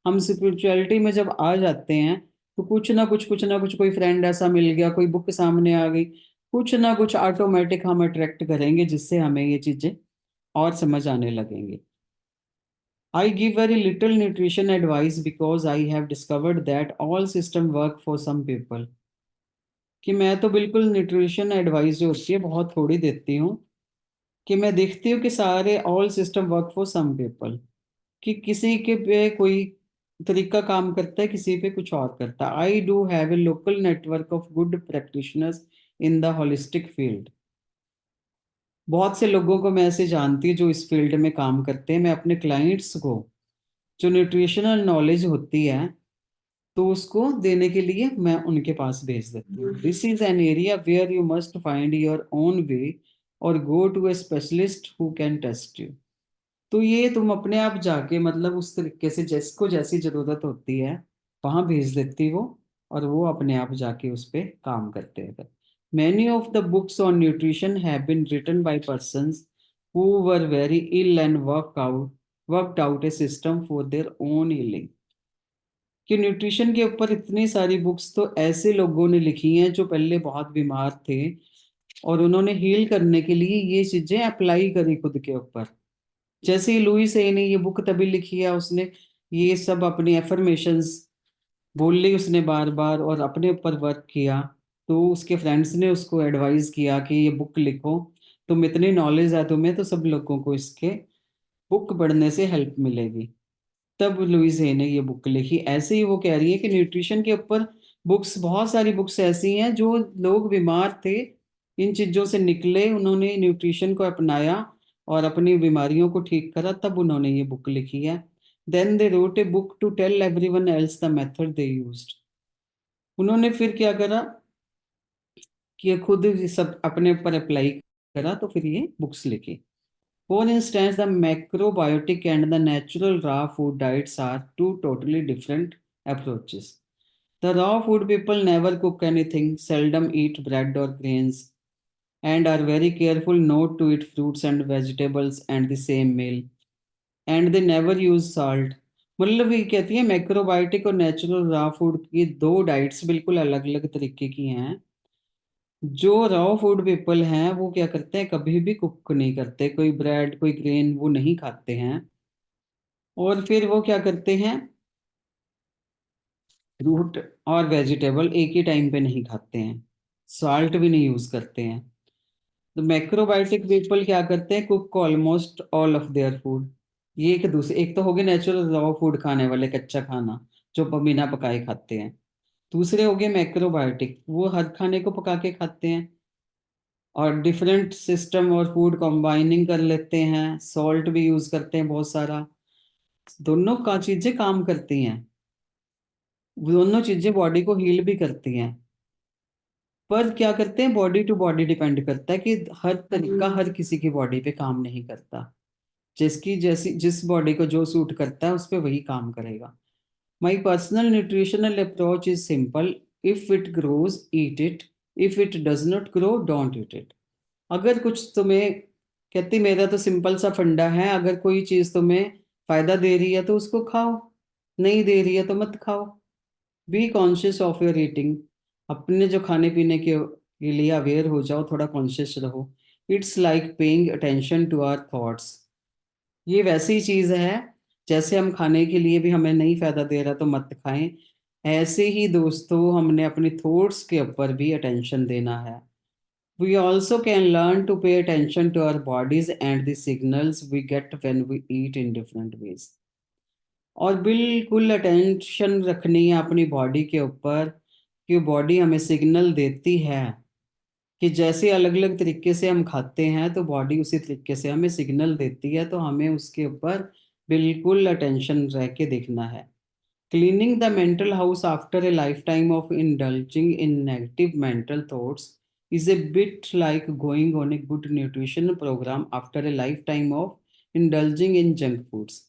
हम स्पिरिचुअलिटी में जब आ जाते हैं तो कुछ ना कुछ कोई फ्रेंड ऐसा मिल गया, कोई बुक सामने आ गई, कुछ ना कुछ ऑटोमेटिक हम अट्रैक्ट करेंगे, जिससे हमें ये चीजें और समझ आने लगेंगी। I give very little nutrition advice because I have discovered that all system work for some people. कि मैं तो बिल्कुल न्यूट्रिशन एडवाइस जो होती है बहुत थोड़ी देती हूँ, कि मैं देखती हूँ कि सारे all system work for some people, कि किसी के पे कोई तरीका काम करता है, किसी पे कुछ और करता है। I do have a local network of good practitioners in the holistic field. बहुत से लोगों को मैं ऐसे जानती हूँ जो इस फील्ड में काम करते हैं। मैं अपने क्लाइंट्स को जो न्यूट्रिशनल नॉलेज होती है, तो उसको देने के लिए मैं उनके पास भेज देती हूँ। This is an area where you must find your own way और go to a specialist who can test you. तो ये तुम अपने आप जाके मतलब उस तरीके से जिसको जैसी जरूरत होती है वहां भेज देती हो, और वो अपने आप जाके उस पे काम करते हैं। Many of the books on nutrition have been written by persons who were very ill and worked out a system for their own healing। कि न्यूट्रिशन के ऊपर इतनी सारी बुक्स तो ऐसे लोगों ने लिखी हैं जो पहले बहुत बीमार थे, और उन्होंने हील करने के लिए ये चीजें अप्लाई करी खुद के ऊपर। जैसे ही लुईस ए ने ये बुक तभी लिखी है, उसने ये सब अपनी एफर्मेशंस बोल ली उसने बार बार, और अपने ऊपर वर्क किया। तो उसके फ्रेंड्स ने उसको एडवाइस किया कि ये बुक लिखो, तुम इतनी नॉलेज है तुम्हें, तो सब लोगों को इसके बुक पढ़ने से हेल्प मिलेगी। तब लुईस हे ने ये बुक लिखी। ऐसे ही वो कह रही है कि न्यूट्रिशन के ऊपर बुक्स, बहुत सारी बुक्स ऐसी हैं जो लोग बीमार थे, इन चीजों से निकले, उन्होंने न्यूट्रिशन को अपनाया और अपनी बीमारियों को ठीक करा, तब उन्होंने ये बुक लिखी है। Then they wrote a book to tell everyone else the method they used. उन्होंने फिर क्या करा कि खुद ये सब अपने ऊपर अप्लाई करा, तो फिर ये बुक्स लिखी। For instance, the macrobiotic and the natural raw food diets are two totally different approaches. The raw food people never cook anything, seldom eat bread or grains, and are very careful not to eat fruits and vegetables and the same meal. And they never use salt. मतलब ये कहती है मैक्रोबायोटिक और नेचुरल रॉ फूड की दो डाइट्स बिल्कुल अलग अलग तरीके की हैं। जो रॉ फूड पीपल हैं वो क्या करते हैं, कभी भी कुक नहीं करते, कोई ब्रेड कोई ग्रेन वो नहीं खाते हैं, और फिर वो क्या करते हैं, फ्रूट और वेजिटेबल एक ही टाइम पे नहीं खाते हैं, सॉल्ट भी नहीं यूज करते हैं। तो मैक्रोबायोटिक पीपल क्या करते हैं, cook almost all of their food. ये एक दूसरे, एक तो हो गए नेचुरल रॉ फूड खाने वाले, कच्चा खाना, जो बिना पकाए खाते हैं। दूसरे हो गए मैक्रोबायोटिक, वो हर खाने को पका के खाते हैं और डिफरेंट सिस्टम और फूड कंबाइनिंग कर लेते हैं, सॉल्ट भी यूज करते हैं बहुत सारा। दोनों का चीजें काम करती हैं, दोनों चीजें बॉडी को हील भी करती हैं, पर क्या करते हैं, बॉडी टू बॉडी डिपेंड करता है कि हर तरीका हर किसी की बॉडी पे काम नहीं करता। जिसकी जैसी जिस बॉडी को जो सूट करता है उस पे वही काम करेगा। My personal nutritional approach is simple, if it grows eat it, if it does not grow don't eat it. अगर कुछ तुम्हें, कहती मेरा तो सिंपल सा फंडा है, अगर कोई चीज तुम्हें फायदा दे रही है तो उसको खाओ, नहीं दे रही है तो मत खाओ। Be conscious of your eating, अपने जो खाने पीने के लिए अवेयर हो जाओ, थोड़ा कॉन्शियस रहो। It's like paying attention to our thoughts, ये वैसी चीज है जैसे हम खाने के लिए भी हमें नहीं फायदा दे रहा तो मत खाएं, ऐसे ही दोस्तों हमने अपनी थॉट्स के ऊपर भी अटेंशन देना है। We also can learn to pay attention to our bodies and the signals we get when we eat in different ways. और बिल्कुल अटेंशन रखनी है अपनी बॉडी के ऊपर कि बॉडी हमें सिग्नल देती है कि जैसे अलग अलग तरीके से हम खाते हैं तो बॉडी उसी तरीके से हमें सिग्नल देती है, तो हमें उसके ऊपर बिल्कुल अटेंशन रह के देखना है। Cleaning the mental house after a lifetime of indulging in negative mental thoughts is a bit like going on a good nutrition program after a lifetime of indulging in junk foods.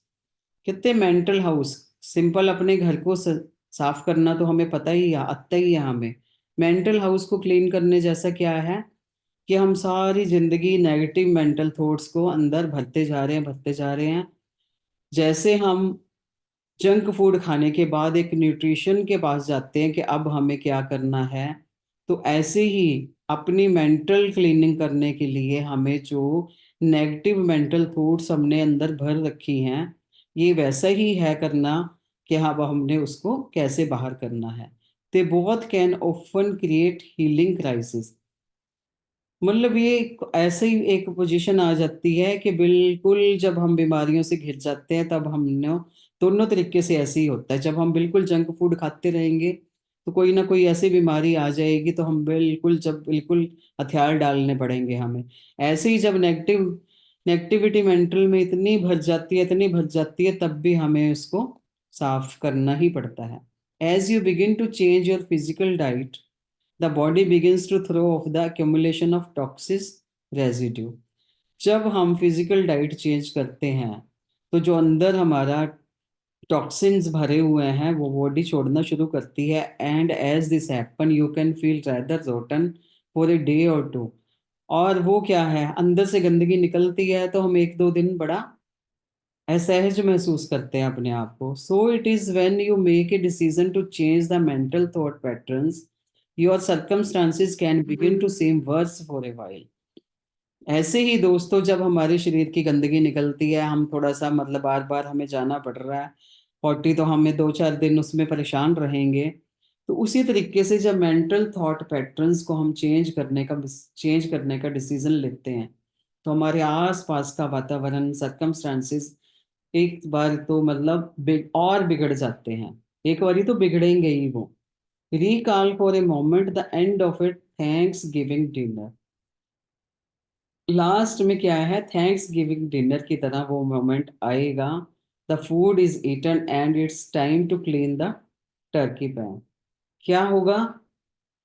कहते मेंटल हाउस, सिंपल अपने घर को साफ करना तो हमें पता ही है, आता ही है हमें। मेंटल हाउस को क्लीन करने जैसा क्या है कि हम सारी जिंदगी नेगेटिव मेंटल थॉट्स को अंदर भरते जा रहे हैं, भरते जा रहे हैं। जैसे हम जंक फूड खाने के बाद एक न्यूट्रिशन के पास जाते हैं कि अब हमें क्या करना है, तो ऐसे ही अपनी मेंटल क्लीनिंग करने के लिए हमें जो नेगेटिव मेंटल थॉट्स हमने अंदर भर रखी हैं, ये वैसा ही है करना कि अब हमने उसको कैसे बाहर करना है। They both can often create healing crisis, मतलब ये ऐसे ही एक पोजीशन आ जाती है कि बिल्कुल जब हम बीमारियों से घिर जाते हैं तब हमने दोनों तरीके से ऐसे ही होता है। जब हम बिल्कुल जंक फूड खाते रहेंगे तो कोई ना कोई ऐसी बीमारी आ जाएगी, तो हम बिल्कुल हथियार डालने पड़ेंगे हमें। ऐसे ही जब नेगेटिविटी मेंटल में इतनी भर जाती है, इतनी भर जाती है, तब भी हमें उसको साफ करना ही पड़ता है। As you begin to change your physical diet, the body begins to throw off the accumulation of toxic residue. जब हम फिजिकल डाइट चेंज करते हैं तो जो अंदर हमारा टॉक्सिन्स भरे हुए हैं वो बॉडी छोड़ना शुरू करती है। And as this happen you can feel rather rotten for a day or two. और वो क्या है, अंदर से गंदगी निकलती है तो हम एक दो दिन बड़ा असहज महसूस करते हैं अपने आप को। So it is when you make a decision to change the mental thought patterns, your circumstances can begin to seem worse for a while. ऐसे ही दोस्तों जब हमारे शरीर की गंदगी निकलती है, हम थोड़ा सा मतलब बार बार हमें जाना पड़ रहा है 40, तो हमें 2-4 दिन उसमें परेशान रहेंगे। तो उसी तरीके से जब मेंटल थॉट पैटर्न्स को हम चेंज करने का डिसीजन लेते हैं, तो हमारे आसपास का वातावरण, सर्कमस्टांसेस एक बार तो मतलब और बिगड़ जाते हैं। एक बारी तो बिगड़ेंगे ही वो। Recall for a moment the end of it thanks giving dinner. Last में क्या है, थैंक्स गिविंग डिनर की तरह वो मोमेंट आएगा। The food is eaten and it's time to clean the turkey pan. क्या होगा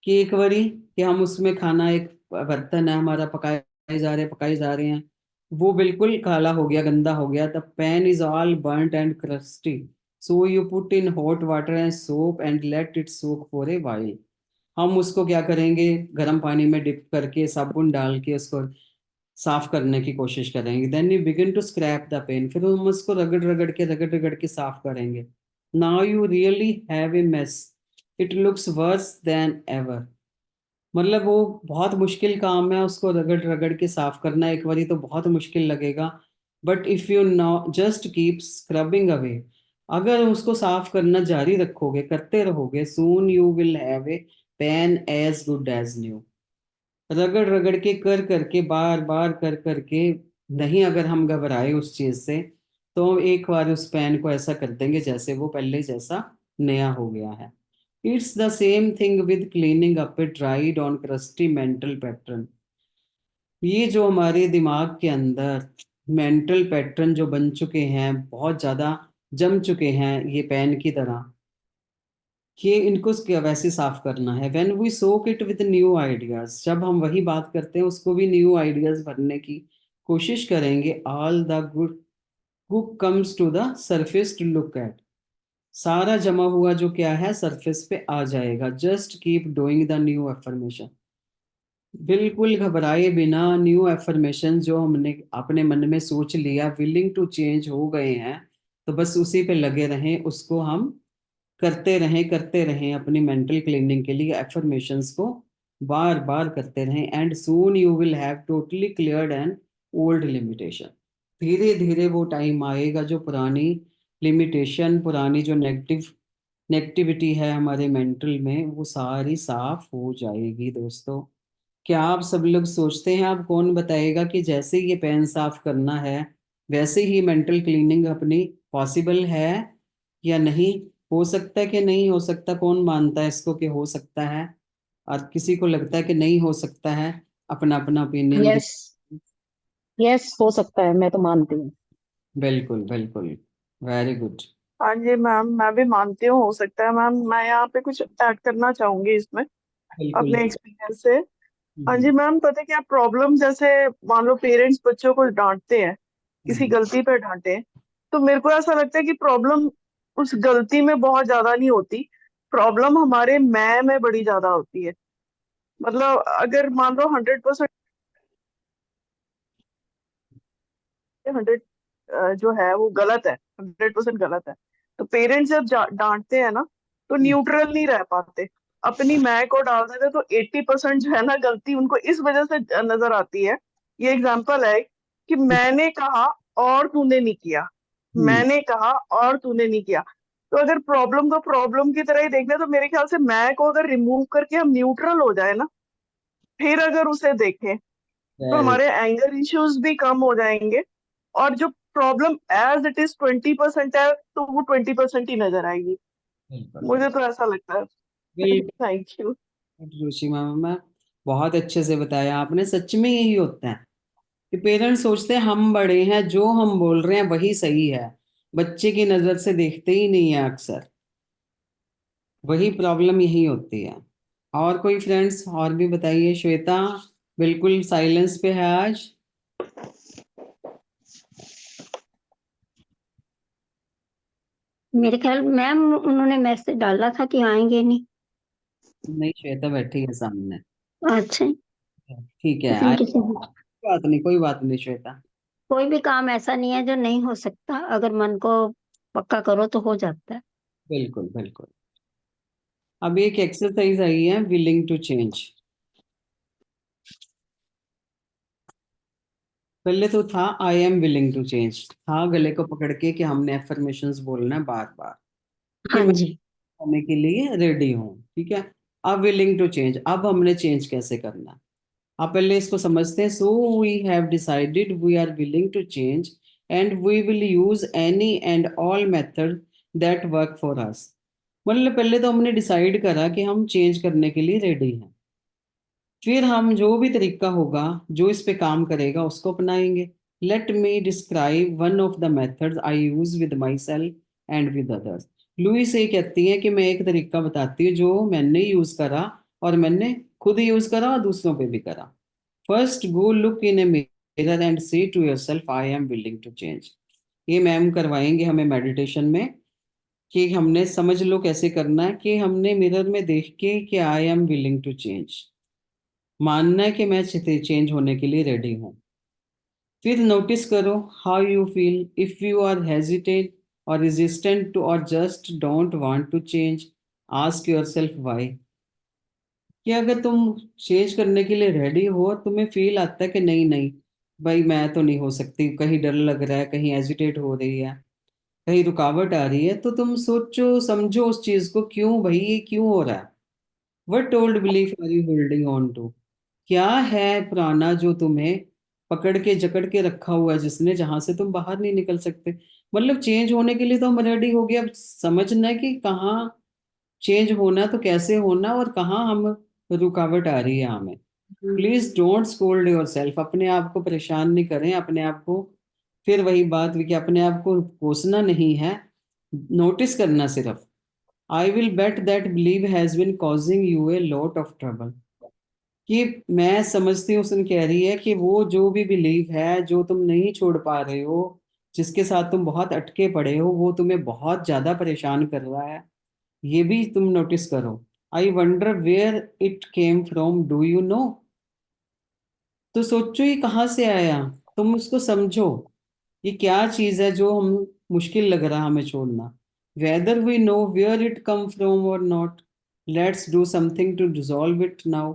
कि एक बारी कि हम उसमें खाना, एक बर्तन है हमारा, पकाए जा रहे हैं, वो बिल्कुल काला हो गया, गंदा हो गया। The pan is all burnt and crusty, so you put in hot water and soap and let it soak for a while. हम उसको क्या करेंगे, गर्म पानी में डिप करके साबुन डाल के उसको साफ करने की कोशिश करेंगे। Then you begin to scrap the pan, फिर हम उसको रगड़ रगड़ के साफ करेंगे। Now you really have a mess, it looks worse than ever. मतलब वो बहुत मुश्किल काम है, उसको रगड़ रगड़ के साफ करना। एक बारी तो बहुत मुश्किल लगेगा, but if you know just keep scrubbing away, अगर उसको साफ करना जारी रखोगे, करते रहोगे, soon you will have a pen as good as new. रगड़ रगड़ के कर करके बार बार कर करके नहीं, अगर हम घबराए उस चीज से, तो एक बार उस पेन को ऐसा कर देंगे जैसे वो पहले जैसा नया हो गया है। It's the same thing with cleaning up a dried on crusty mental pattern. ये जो हमारे दिमाग के अंदर मेंटल पैटर्न जो बन चुके हैं, बहुत ज्यादा जम चुके हैं ये पेन की तरह, कि इनको वैसे साफ करना है। When we soak it with new ideas, जब हम वही बात करते हैं उसको भी न्यू आइडियाज भरने की कोशिश करेंगे, all the good book comes to the surface to look at. सारा जमा हुआ जो क्या है सरफेस पे आ जाएगा। Just keep doing the new affirmation. बिल्कुल घबराए बिना न्यू एफर्मेशन जो हमने अपने मन में सोच लिया, विलिंग टू चेंज हो गए हैं, तो बस उसी पे लगे रहें, उसको हम करते रहें अपनी मेंटल क्लीनिंग के लिए एफर्मेशंस को बार बार करते रहें। And soon you will have totally cleared an old limitation. धीरे धीरे वो टाइम आएगा जो पुरानी लिमिटेशन, पुरानी जो नेगेटिविटी है हमारे मेंटल में, वो सारी साफ हो जाएगी। दोस्तों, क्या आप सब लोग सोचते हैं, आप कौन बताएगा कि जैसे ये पेन साफ करना है वैसे ही मेंटल क्लीनिंग अपनी पॉसिबल है या नहीं? हो सकता है कि नहीं हो सकता? कौन मानता है इसको कि हो सकता है, और किसी को लगता है कि नहीं हो सकता है? अपना अपना ओपिनियन दे। यस, यस हो सकता है, मैं तो मानती हूँ। बिल्कुल बिल्कुल, वेरी गुड। हाँ जी मैम, मैं भी मानती हूँ हो सकता है मैम। मैं यहाँ पे कुछ ऐड करना चाहूंगी इसमें बिल्कुल। अपने एक्सपीरियंस से। हाँ हम्म, जी मैम, पता है क्या प्रॉब्लम, जैसे मान लो पेरेंट्स बच्चों को डांटते हैं, किसी हम्म, गलती पर डांटे हैं, तो मेरे को ऐसा लगता है कि प्रॉब्लम उस गलती में बहुत ज्यादा नहीं होती। प्रॉब्लम हमारे मैं में बड़ी ज्यादा होती है। मतलब अगर मान लो 100% 100 जो है वो गलत है, 100% गलत है, तो पेरेंट्स जब डांटते हैं ना, तो हम्म, न्यूट्रल नहीं रह पाते, अपनी मैं को डाल देते, तो 80% जो है ना गलती उनको इस वजह से नजर आती है। ये एग्जांपल है कि मैंने कहा और तूने नहीं किया, हम्म, मैंने कहा और तूने नहीं किया। तो अगर प्रॉब्लम को प्रॉब्लम की तरह ही देखना है, तो मेरे ख्याल से मैं को अगर रिमूव करके हम न्यूट्रल हो जाए ना, फिर अगर उसे देखें, तो वेरी हमारे एंगर इश्यूज भी कम हो जाएंगे। और जो प्रॉब्लम एज इट इज 20% है, तो वो 20% ही नजर आएगी। बिल्कुल मुझे तो ऐसा लगता है। बिल्कुल। Thank you. रुचि मैम, बहुत अच्छे से बताया आपने। सच में यही होता है कि पेरेंट्स सोचते हैं हम बड़े हैं, जो हम बोल रहे हैं वही सही है, बच्चे की नजर से देखते ही नहीं है अक्सर। वही प्रॉब्लम यही होती है। और कोई फ्रेंड्स और भी बताइए। श्वेता बिल्कुल साइलेंस पे है आज। मेरे ख्याल मैम उन्होंने मैसेज डाला था कि आएंगे नहीं। नहीं, श्वेता बैठी है सामने। अच्छा, ठीक है, किसी न किसी बात नहीं, कोई बात नहीं श्वेता। कोई भी काम ऐसा नहीं है जो नहीं हो सकता, अगर मन को पक्का करो तो हो जाता है। बिल्कुल बिल्कुल। अब एक एक्सरसाइज आई है, विलिंग टू चेंज। पहले तो था I am willing to change, था गले को पकड़ के कि हमने एफर्मेशंस बोलना है बार बार कि हाँ मैं जी। करने के लिए रेडी हूँ। ठीक है, अब विलिंग टू चेंज, अब हमने चेंज कैसे करना है? आप पहले इसको समझते हैं। So we have decided we are willing to change and we will use any and all method that work for us. मतलब पहले तो हमने डिसाइड करा कि हम चेंज करने के लिए रेडी हैं, फिर हम जो भी तरीका होगा जो इस पे काम करेगा उसको अपनाएंगे। Let me describe one of the methods I use with myself and with others. Louise ये कहती है कि मैं एक तरीका बताती हूँ जो मैंने यूज करा, और मैंने खुद यूज करा और दूसरों पे भी करा। First, go look in a mirror and say to yourself I am willing to change. ये मैम करवाएंगे हमें मेडिटेशन में, कि हमने समझ लो कैसे करना है, कि हमने मिरर में देख के कि I am willing to change, मानना है कि मैं चेंज होने के लिए रेडी हूँ। फिर नोटिस करो how you feel, if you are hesitate or resistant to or just don't want to change, ask yourself why. कि अगर तुम चेंज करने के लिए रेडी हो और तुम्हें फील आता है कि नहीं नहीं भाई मैं तो नहीं हो सकती, कहीं डर लग रहा है, कहीं हेजिटेट हो रही है, कहीं रुकावट आ रही है, तो तुम सोचो समझो उस चीज को, क्यों भाई ये क्यों हो रहा है? What old belief are you holding on to? क्या है पुराना जो तुम्हें पकड़ के जकड़ के रखा हुआ है जिसने, जहां से तुम बाहर नहीं निकल सकते। मतलब चेंज होने के लिए तो हम रेडी हो गए, अब समझना है कि कहाँ चेंज होना, तो कैसे होना, और कहाँ हम रुकावट आ रही है हमें। Please don't scold your self, अपने आप को परेशान नहीं करें, अपने आप को, फिर वही बात हुई कि अपने आप को कोसना नहीं है, नोटिस करना सिर्फ। I will bet that believe has been causing U a lot of trouble. कि मैं समझती हूँ, सुन कह रही है कि वो जो भी बिलीव है जो तुम नहीं छोड़ पा रहे हो, जिसके साथ तुम बहुत अटके पड़े हो, वो तुम्हें बहुत ज्यादा परेशान कर रहा है, ये भी तुम नोटिस करो। I wonder where it came from, do you know. तो सोचो ये कहाँ से आया, तुम उसको समझो, ये क्या चीज है जो हम मुश्किल लग रहा हमें छोड़ना। Whether we know where it come from और not, let's do something to dissolve it now.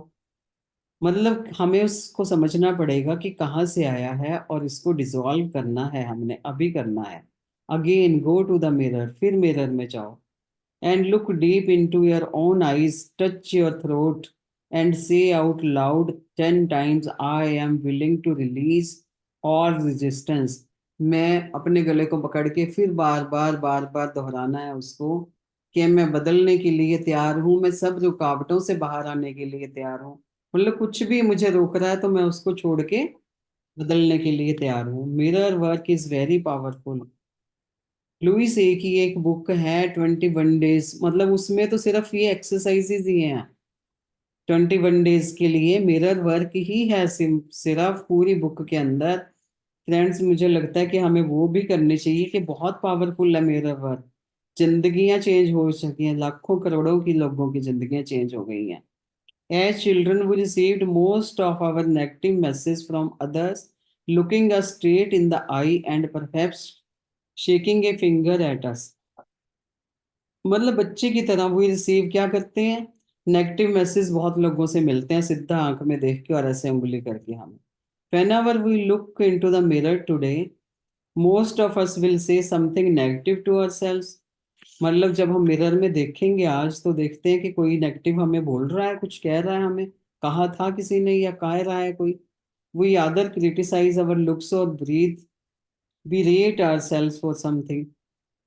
मतलब हमें उसको समझना पड़ेगा कि कहाँ से आया है, और इसको डिसॉल्व करना है, हमने अभी करना है। Again go to the mirror, फिर मिरर में जाओ, and look deep into your own eyes, touch your throat, and say out loud 10 times, I am willing to release all resistance. मैं अपने गले को पकड़ के फिर बार बार बार बार दोहराना है उसको, कि मैं बदलने के लिए तैयार हूँ, मैं सब रुकावटों से बाहर आने के लिए तैयार हूँ। मतलब कुछ भी मुझे रोक रहा है तो मैं उसको छोड़ के बदलने के लिए तैयार हूँ। Mirror work is very powerful. Louise ए की एक बुक है 21 डेज, मतलब उसमें तो सिर्फ ये एक्सरसाइजेज ही हैं 21 डेज के लिए, मिरर वर्क ही है सिर्फ पूरी बुक के अंदर। फ्रेंड्स मुझे लगता है कि हमें वो भी करनी चाहिए, कि बहुत पावरफुल है मिरर वर्क। जिंदगियां चेंज हो सकी हैं, लाखों करोड़ों की लोगों की जिंदगियां चेंज हो गई हैं। As children, we received most of our negative messages from others, looking us straight in the eye and perhaps shaking a finger at us. मतलब बच्चे की तरह वो रिसीव क्या करते हैं, नेगेटिव मैसेज बहुत लोगों से मिलते हैं सीधा आंख में देख के और ऐसे उंगली करके हमें। Whenever we look into the mirror today, most of us will say something negative to ourselves. मतलब जब हम मिरर में देखेंगे आज, तो देखते हैं कि कोई नेगेटिव हमें बोल रहा है, कुछ कह रहा है हमें, कहा था किसी ने या कह रहा है कोई। We rather criticize our looks or breath, we rate our selves for something.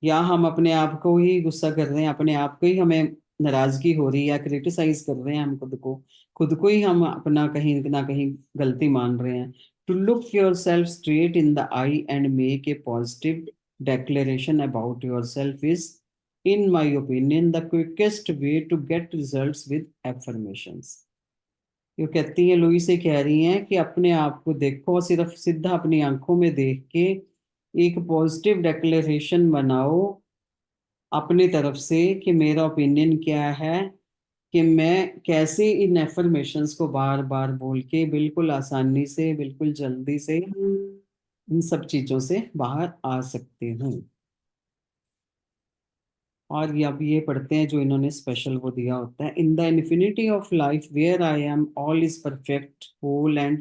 या हम अपने आप को ही गुस्सा कर रहे हैं, अपने आप को ही हमें नाराजगी हो रही है, या क्रिटिसाइज कर रहे हैं हम खुद को ही हम अपना कहीं ना कहीं गलती मान रहे हैं। To look yourself straight in the eye and make a positive declaration about yourself is, in my opinion, the quickest way to get results with affirmations. ये कहती है, लुई से कह रही हैं कि अपने आप को देखो, सिर्फ सीधा अपनी आंखों में देख के एक पॉजिटिव डेक्लेरेशन बनाओ अपनी तरफ से, कि मेरा ओपिनियन क्या है, कि मैं कैसे इन एफर्मेशंस को बार बार बोल के बिल्कुल आसानी से, बिल्कुल जल्दी से इन सब चीजों से बाहर आ सकती हूँ। और ये अब ये पढ़ते हैं जो इन्होंने स्पेशल वो दिया होता है। In the infinity of life where I am all is perfect whole and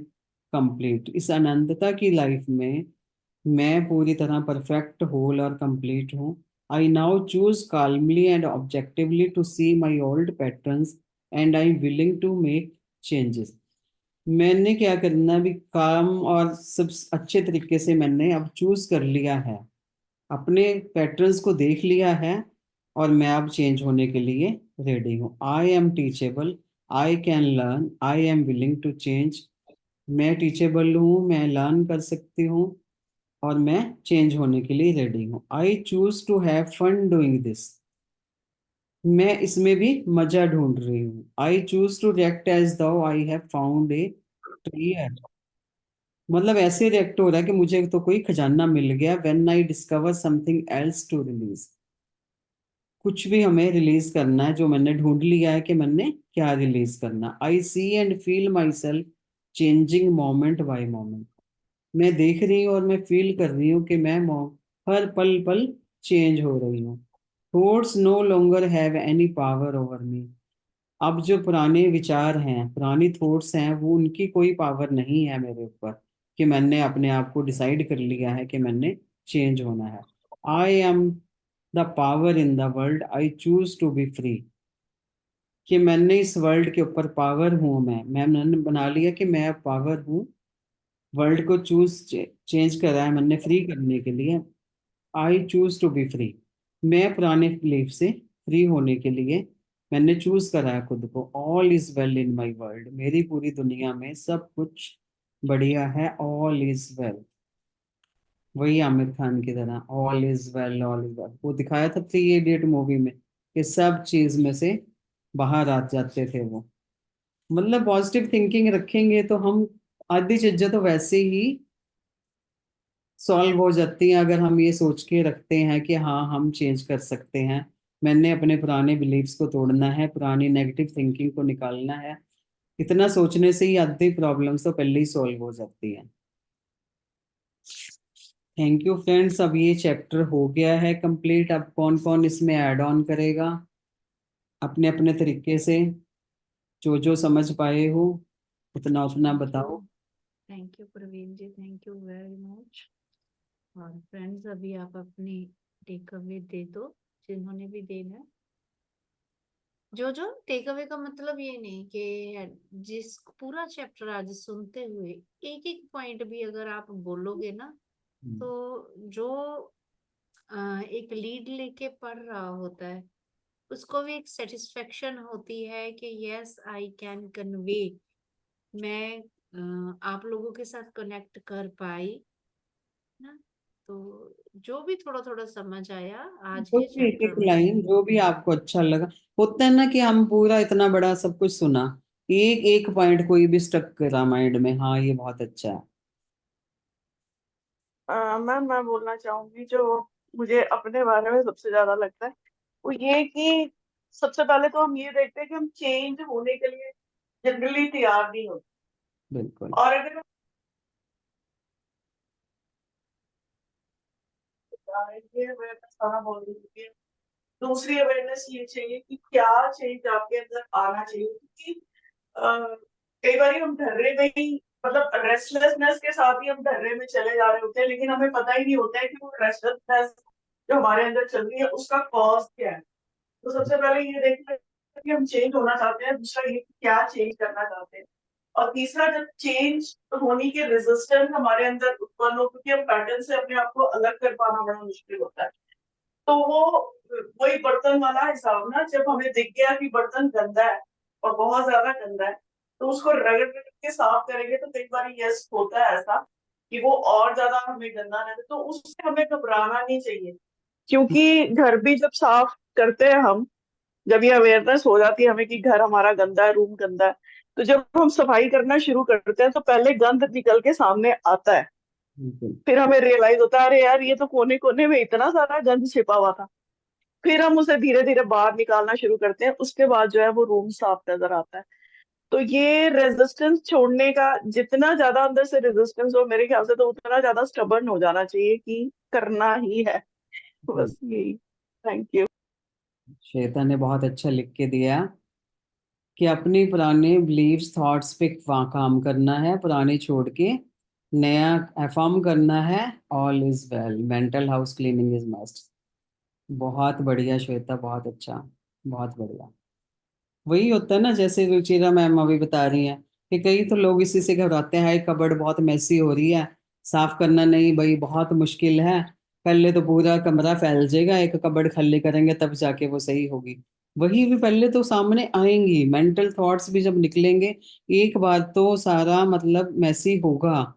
complete. इस अनंतता की लाइफ में मैं पूरी तरह परफेक्ट होल और कंप्लीट हूँ। I now choose calmly and objectively to see my old patterns and I willing to make changes. मैंने क्या करना भी काम, और सब अच्छे तरीके से मैंने अब चूज कर लिया है, अपने पैटर्न्स को देख लिया है, और मैं अब चेंज होने के लिए रेडी हूँ। I am teachable, I can learn, I am willing to change. मैं टीचेबल हूँ, मैं लर्न कर सकती हूँ, और मैं चेंज होने के लिए रेडी हूँ। I choose to have fun doing this, मैं इसमें भी मजा ढूंढ रही हूँ। I choose to react as though I have found a ट्रेयर। मतलब ऐसे रिएक्ट हो रहा है कि मुझे तो कोई खजाना मिल गया। When I discover something else to release, कुछ भी हमें रिलीज करना है, जो मैंने ढूंढ लिया है कि मैंने क्या रिलीज करना। I see and feel myself changing moment by moment, मैं देख रही हूँ और मैं फील कर रही हूँ कि मैं हर पल पल चेंज हो रही हूँ। Thoughts no longer have any power over me. अब जो पुराने विचार हैं, पुरानी थॉट्स हैं, वो उनकी कोई पावर नहीं है मेरे ऊपर, कि मैंने अपने आप को डिसाइड कर लिया है कि मैंने चेंज होना है। I am the power in the world, I choose to be free. कि मैंने इस वर्ल्ड के ऊपर पावर हूँ, मैंने बना लिया कि मैं पावर हूँ, वर्ल्ड को चेंज करा है मैंने फ्री करने के लिए। I choose to be free. मैं पुराने बिलीफ से फ्री होने के लिए मैंने चूज करा है खुद को। All is well in my world. मेरी पूरी दुनिया में सब कुछ बढ़िया है। All is well. वही आमिर खान की तरह all is well all is well. वो दिखाया था 3 इडियट मूवी में कि सब चीज में से बाहर आ जाते थे वो। मतलब पॉजिटिव थिंकिंग रखेंगे तो हम आधी चीजें तो वैसे ही सॉल्व हो जाती हैं अगर हम ये सोच के रखते हैं कि हाँ हम चेंज कर सकते हैं। मैंने अपने पुराने बिलीफ्स को तोड़ना है, पुरानी नेगेटिव थिंकिंग को निकालना है। इतना सोचने से ही आधी प्रॉब्लम्स तो पहले ही सॉल्व हो जाती हैं। Thank you friends. अब ये चैप्टर हो गया है कंप्लीट। अब कौन कौन इसमें ऐड ऑन करेगा अपने अपने तरीके से, जो समझ पाए हो उतना उतना बताओ। Thank you Praveen ji, thank you very much. और फ्रेंड्स अभी आप अपनी टेक अवे दे दो जिन्होंने भी देना है। जो टेक अवे का मतलब ये नहीं कि जिस पूरा चैप्टर आज सुनते हुए एक एक पॉइंट भी अगर आप बोलोगे ना, तो जो एक लीड लेके पढ़ रहा होता है उसको भी एक सेटिस्फेक्शन होती है कि यस आई कैन कन्वे, मैं आप लोगों के साथ कनेक्ट कर पाई ना। तो जो भी थोड़ा थोड़ा समझ आया आज वो के एक चैप्टर एक में। लाइन जो भी आपको अच्छा लगा। होता है ना कि हम पूरा इतना बड़ा सब कुछ सुना, एक एक पॉइंट कोई भी स्टक करा माइंड में, हाँ ये बहुत अच्छा है। मैम मैं बोलना चाहूंगी जो मुझे अपने बारे में सबसे ज्यादा लगता है वो ये कि सबसे पहले तो हम ये देखते हैं कि हम चेंज होने के लिए जनरली तैयार नहीं होते। बिल्कुल। और अगर हम ये अवेयरनेस आना बहुत जरूरी है। दूसरी अवेयरनेस ये चाहिए कि क्या चेंज आपके अंदर आना चाहिए, क्योंकि कई बार हम ढर्रे में ही मतलब रेस्टलेसनेस के साथ ही हम ढर्रे में चले जा रहे होते हैं, लेकिन हमें पता ही नहीं होता है कि वो रेस्टलेसनेस जो हमारे अंदर चल रही है उसका कॉज क्या है। तो सबसे पहले ये देखना है कि हम चेंज होना चाहते हैं, दूसरा ये कि क्या चेंज करना चाहते हैं, और तीसरा जब चेंज होने के रेजिस्टेंस हमारे अंदर उत्पन्न हो, क्योंकि हम पैटर्न से अपने आप को अलग कर पाना बड़ा मुश्किल होता है। तो वो वही बर्तन वाला हिसाब ना, जब हमें दिख गया कि बर्तन गंदा है और बहुत ज्यादा गंदा है, तो उसको रगड़ रगड़ के साफ करेंगे तो कई बार यस होता है ऐसा कि वो और ज्यादा हमें गंदा लगे, तो उससे हमें घबराना नहीं चाहिए। क्योंकि घर भी जब साफ करते हैं हम, जब ये अवेयरनेस हो जाती है हमें कि घर हमारा गंदा है, रूम गंदा है, तो जब हम सफाई करना शुरू करते हैं तो पहले गंद निकल के सामने आता है। बिल्कुल। फिर हमें रियलाइज होता है अरे यार ये तो कोने कोने में इतना सारा गंद छिपा हुआ था। फिर हम उसे धीरे धीरे बाहर निकालना शुरू करते हैं, उसके बाद जो है वो रूम साफ नजर आता है। तो ये रेजिस्टेंस छोड़ने का, जितना ज्यादा अंदर से रेजिस्टेंस हो मेरे ख्याल से, तो उतना ज्यादा स्टबर्न हो जाना चाहिए कि करना ही है। बस यही। Thank you. श्वेता ने बहुत अच्छा लिख के दिया कि अपनी पुराने बिलीव्स थॉट्स पे काम करना है, पुराने छोड़ के नया अफर्म करना है। All is well. Mental house cleaning is must. बहुत बढ़िया श्वेता, बहुत अच्छा, बहुत बढ़िया। वही होता है ना, जैसे रुचिरा मैम अभी बता रही हैं कि कई तो लोग इसी से घबराते हैं, कबर्ड बहुत मैसी हो रही है, साफ करना नहीं भाई बहुत मुश्किल है, पहले तो पूरा कमरा फैल जाएगा, एक कबर्ड खाली करेंगे तब जाके वो सही होगी। वही भी पहले तो सामने आएंगी, मेंटल थॉट्स भी जब निकलेंगे एक बार तो सारा मतलब मैसी होगा,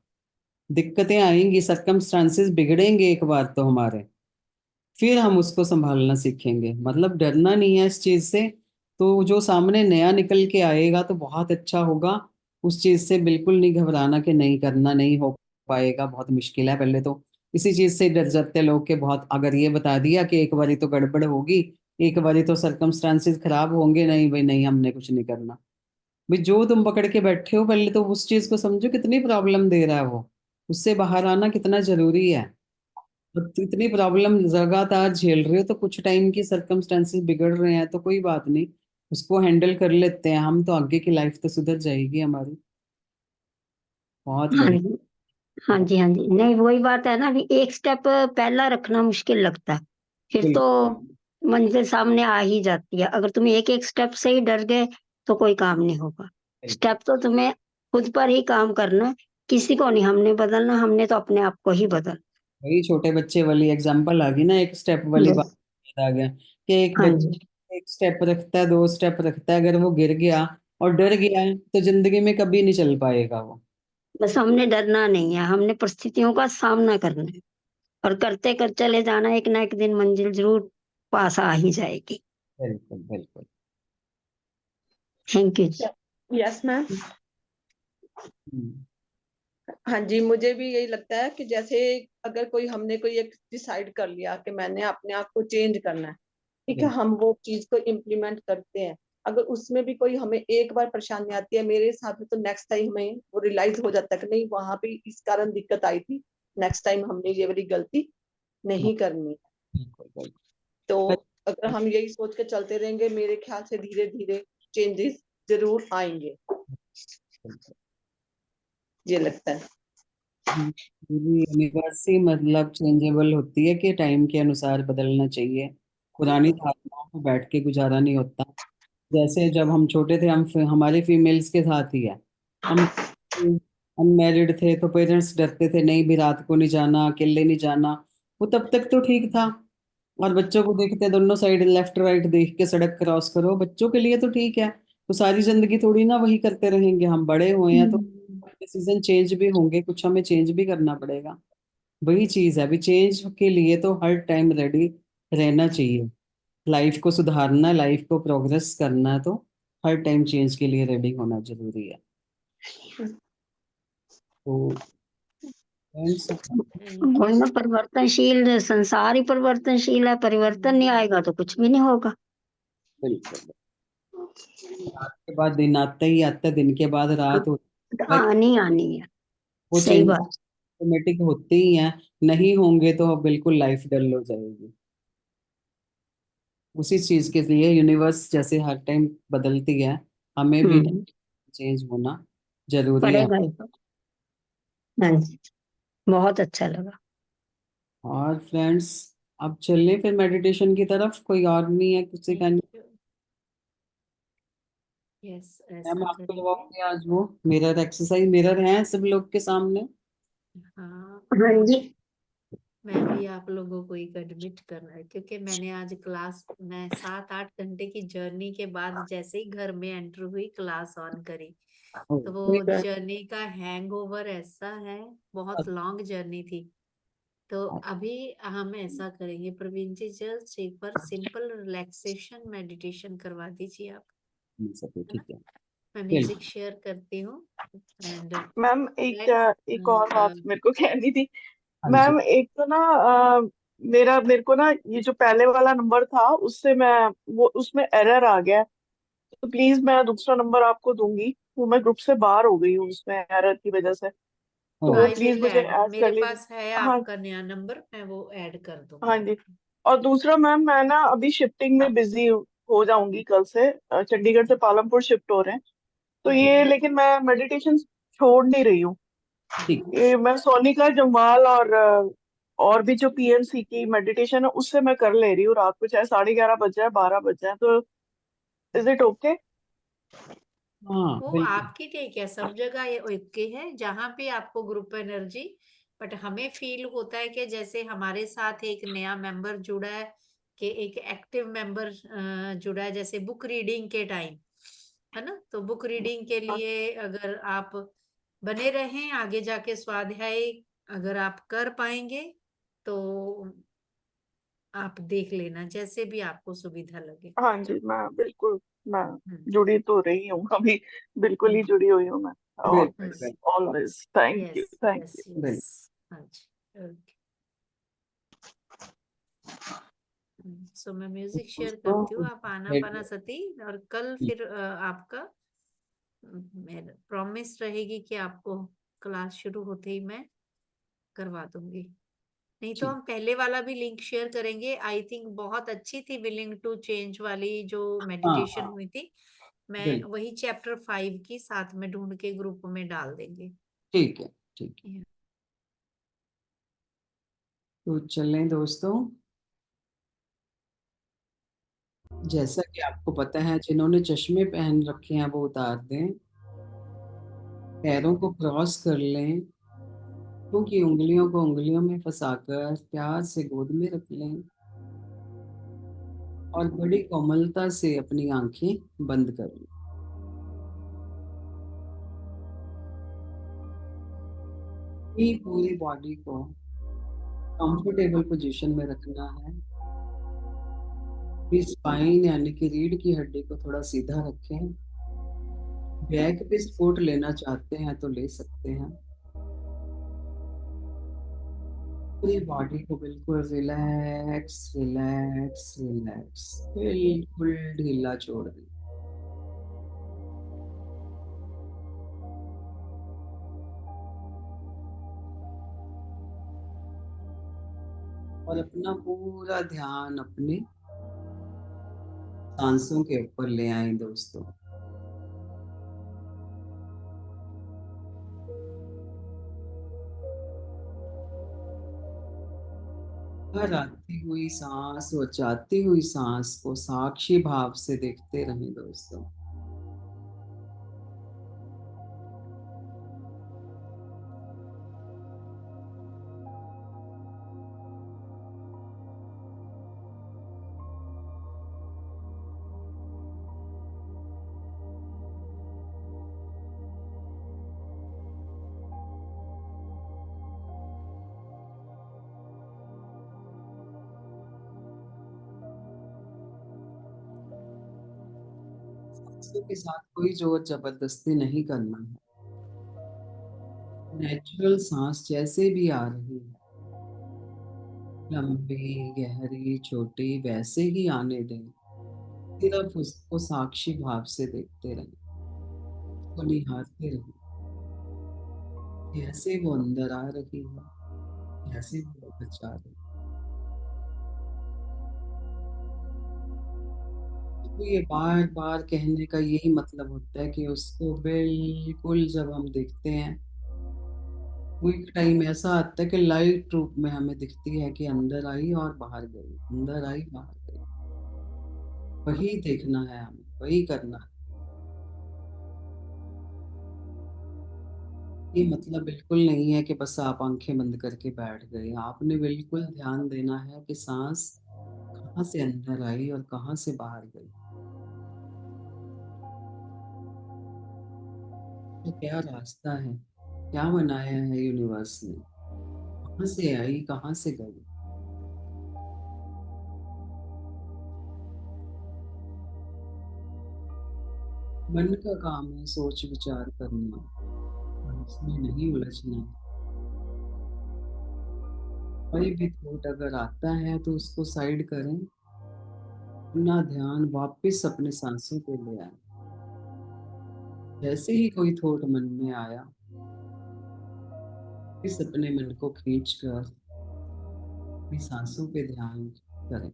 दिक्कतें आएंगी, सरकमस्टांसेस बिगड़ेंगे एक बार तो हमारे, फिर हम उसको संभालना सीखेंगे। मतलब डरना नहीं है इस चीज से। तो जो सामने नया निकल के आएगा तो बहुत अच्छा होगा। उस चीज से बिल्कुल नहीं घबराना कि नहीं करना, नहीं हो पाएगा, बहुत मुश्किल है। पहले तो इसी चीज से डर जाते हैं लोग के बहुत, अगर ये बता दिया कि एक बारी तो गड़बड़ होगी, एक बारी तो सरकमस्टांसेस खराब होंगे, नहीं भाई नहीं हमने कुछ नहीं करना। भाई जो तुम पकड़ के बैठे हो पहले तो उस चीज को समझो कितनी प्रॉब्लम दे रहा है वो, उससे बाहर आना कितना जरूरी है। तो इतनी प्रॉब्लम लगातार झेल रहे हो तो कुछ टाइम की सर्कमस्टेंसेस बिगड़ रहे हैं तो कोई बात नहीं, उसको हैंडल कर लेते हैं हम, तो आगे की लाइफ तो सुधर जाएगी हमारी। बहुत हाँ बढ़िया। जी, हाँ जी, हाँ जी। नहीं वही बात है ना, अभी एक स्टेप पहला रखना मुश्किल लगता है, फिर तो मंजिल सामने आ ही जाती है। अगर तुम एक एक स्टेप से ही डर गए तो कोई काम नहीं होगा। स्टेप तो तुम्हें खुद पर ही काम करना है किसी को नहीं हमने बदलना, हमने तो अपने आप को ही बदल। वही छोटे बच्चे वाली एग्जांपल आ गई ना, एक स्टेप वाली बात बस। याद आ गया कि एक हाँ जी। बच्चा एक स्टेप रखता है, 2 स्टेप रखता है, अगर वो गिर गया और डर गया है तो जिंदगी में कभी नहीं चल पाएगा वो। बस हमने डरना नहीं है, हमने परिस्थितियों का सामना करना है और करते कर चले जाना, एक ना एक दिन मंजिल जरूर पास आ ही जाएगी। बिल्कुल बिल्कुल। थैंक यू जी। Yes ma'am. हम्म, हाँ जी, मुझे भी यही लगता है कि जैसे अगर कोई हमने कोई एक डिसाइड कर लिया कि मैंने अपने आप को चेंज करना है, ठीक है, बिल्कुल हम वो चीज को इम्प्लीमेंट करते हैं। अगर उसमें भी कोई हमें एक बार परेशानी आती है, मेरे हिसाब से तो नेक्स्ट टाइम हमें वो रियलाइज हो जाता है कि नहीं, वहां पे इस कारण दिक्कत आई थी, नेक्स्ट टाइम हमने ये वाली गलती नहीं करनी है। बिल्कुल बिल्कुल। तो अगर हम यही सोच के चलते रहेंगे, मेरे ख्याल से धीरे धीरे चेंजेस जरूर आएंगे, बिल्कुल। ये लगता है। पूरी यूनिवर्स ही मतलब चेंजेबल होती है कि टाइम के अनुसार बदलना चाहिए। पुरानी धारणाओं पे बैठ के गुजारा नहीं होता। जैसे जब हम छोटे थे, हमारे फीमेल्स के साथ ही है। हम अनमेरिड थे तो पेरेंट्स डरते थे, नहीं भी रात को नहीं जाना, अकेले नहीं जाना। वो तब तक तो ठीक था। और बच्चों को देखते हैं, दोनों साइड लेफ्ट राइट देख के सड़क क्रॉस करो, बच्चों के लिए तो ठीक है। तो सारी जिंदगी थोड़ी ना वही करते रहेंगे, हम बड़े हुए हैं तो डिसीजन चेंज भी होंगे, कुछ हमें चेंज भी करना पड़ेगा। वही चीज है, अभी चेंज के लिए तो हर टाइम रेडी रहना चाहिए। लाइफ को सुधारना, लाइफ को प्रोग्रेस करना है तो हर टाइम चेंज के लिए रेडी होना जरूरी है। तो फ्रेंड्स, थैंक वही यू। ना, परिवर्तनशील संसार ही परिवर्तनशील है, परिवर्तन नहीं आएगा तो कुछ भी नहीं होगा। बिल्कुल। रात के बाद दिन आता ही आता है, दिन के बाद रात होती है। आनी आनी है। वो सही चेंज बात। ऑटोमेटिक होते ही हैं। नहीं होंगे तो बिल्कुल लाइफ डल हो जाएगी। उसी चीज के लिए यूनिवर्स जैसे हर टाइम बदलती है, हमें भी हम्म। चेंज होना जरूरी है। पड़ेगा ही तो। हाँ जी। बहुत अच्छा लगा। और फ्रेंड्स, अब चलें फिर मेडिटेशन की तरफ। कोई और नहीं है किसी का? Thank you. यस, मैम ऐसा आप करेंगे। करवाओगे आज वो मिरर एक्सरसाइज? मिरर है सब लोग के सामने। हाँ, हाँ जी। मैं भी आप लोगों को एक एडमिट करना है, क्योंकि मैंने आज क्लास मैं 7-8 घंटे की जर्नी के बाद जैसे ही घर में एंटर हुई, क्लास ऑन करी, तो वो ठीक है। जर्नी का हैंगओवर ऐसा है, बहुत लॉन्ग जर्नी थी। तो अभी हम ऐसा करेंगे, प्रवीण जी जस्ट एक बार सिंपल रिलैक्सेशन मेडिटेशन करवा दीजिए आप, सब है ना? ठीक है। मैं म्यूजिक बिल्कुल। शेयर करती हूँ। एंड मैम फ्रेंड्स, एक और बात मेरे को कहनी थी। हाँ जी। मैम एक तो ना मेरे को ना ये जो पहले वाला नंबर था उससे मैं वो उसमें एरर आ गया है। तो प्लीज मैं दूसरा नंबर आपको दूंगी, वो मैं ग्रुप से बाहर हो गई हूँ उसमें एरर की वजह से। तो वो आई प्लीज विल मुझे ऐड, ऐड कर मेरे लीजिए। पास है हाँ। आपका नया नंबर, मैं वो ऐड कर हाँ दूंगी जी। आपको। और दूसरा मैम, मैं ना अभी शिफ्टिंग में बिजी हो जाऊंगी कल से। चंडीगढ़ से पालमपुर शिफ्ट हो रहे हैं। तो ओके। ये लेकिन मैं मेडिटेशन छोड़ नहीं रही हूँ। ठीक। ये मैं सोनिका जम्वाल और भी जो पीएमसी की मेडिटेशन है उससे मैं कर ले रही हूँ रात को, चाहे 11:30 बज जाए 12 बज जाए। तो इज इट ओके? हाँ वो बिल्कुल। आपकी टेक है, सब जगह ये ओके है जहां पे आपको ग्रुप एनर्जी। बट हमें फील होता है कि जैसे हमारे साथ एक नया मेंबर जुड़ा है, कि एक एक्टिव मेंबर जुड़ा है, जैसे बुक रीडिंग के टाइम, है ना? तो बुक रीडिंग के लिए अगर आप बने रहें, आगे जाके स्वाध्याय अगर आप कर पाएंगे तो आप देख लेना, जैसे भी आपको सुविधा लगे। हाँ जी, मैं हम्म। जुड़ी तो रही हूँ अभी, बिल्कुल ही हम्म। जुड़ी हुई हूँ मैं। बिल्कुल हम्म। ऑलवेज बिल्कुल। Always thank you yes thank yes you. Yes. बिल्कुल। हाँ जी। ओके। सो मैं म्यूजिक शेयर करती हूँ, आप आना पाना दोस्तों, सती। और कल फिर आपका मेरा प्रॉमिस रहेगी कि आपको क्लास शुरू होते ही मैं करवा दूंगी। नहीं तो ठीक। हम पहले वाला भी लिंक शेयर करेंगे, आई थिंक बहुत अच्छी थी विलिंग टू चेंज वाली जो हाँ मेडिटेशन हाँ हुई थी। मैं बिल्कुल। वही चैप्टर 5 की साथ में ढूंढ के ग्रुप में डाल देंगे। ठीक है। ठीक है। तो चलें दोस्तों, जैसा कि आपको पता है, जिन्होंने चश्मे पहन रखे हैं वो उतार दें। पैरों को क्रॉस कर लें, क्योंकि उंगलियों को उंगलियों में फंसाकर प्यार से गोद में रख लें और बड़ी कोमलता से अपनी आंखें बंद कर लें। ये पूरी बॉडी को कंफर्टेबल पोजीशन में रखना है। स्पाइन यानी कि रीढ़ की हड्डी को थोड़ा सीधा रखें। बैक पे सपोर्ट लेना चाहते हैं तो ले सकते हैं। पूरी बॉडी को बिल्कुल रिलैक्स रिलैक्स रिलैक्स बिल्कुल ढीला छोड़ दें। और अपना पूरा ध्यान अपने सांसों के ऊपर ले आए दोस्तों। हर आती हुई सांस और जाती हुई सांस को साक्षी भाव से देखते रहें दोस्तों। सांसों के साथ कोई जोर जबरदस्ती नहीं करना है। नेचुरल सांस जैसे भी आ रही है, लंबी गहरी छोटी वैसे ही आने दें। सिर्फ उसको साक्षी भाव से देखते रहें, उसको निहारते रहें। कैसे वो अंदर आ रही है, कैसे वो बाहर जा रही है। तो ये बार बार कहने का यही मतलब होता है कि उसको बिल्कुल जब हम देखते हैं, कोई टाइम ऐसा आता है कि लाइट रूप में हमें दिखती है कि अंदर आई और बाहर गई, अंदर आई बाहर गई। वही देखना है हमें, वही करना है। ये मतलब बिल्कुल नहीं है कि बस आप आंखें बंद करके बैठ गए। आपने बिल्कुल ध्यान देना है कि सांस कहाँ से अंदर आई और कहाँ से बाहर गई। तो क्या रास्ता है, क्या बनाया है यूनिवर्स ने, कहाँ से आई कहाँ से गई। मन का काम है सोच विचार करना, और इसमें नहीं उलझना। कोई भी थॉट अगर आता है तो उसको साइड करें, अपना ध्यान वापस अपने सांसों पे ले आए। जैसे ही कोई थॉट मन में आया, इस अपने मन को खींच कर अपनी सांसों पे ध्यान करें।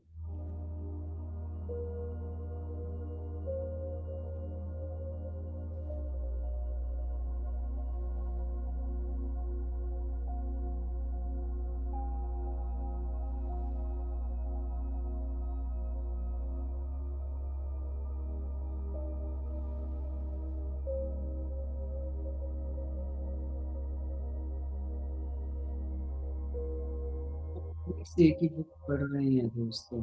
इस एक ही बुक पढ़ रहे हैं दोस्तों।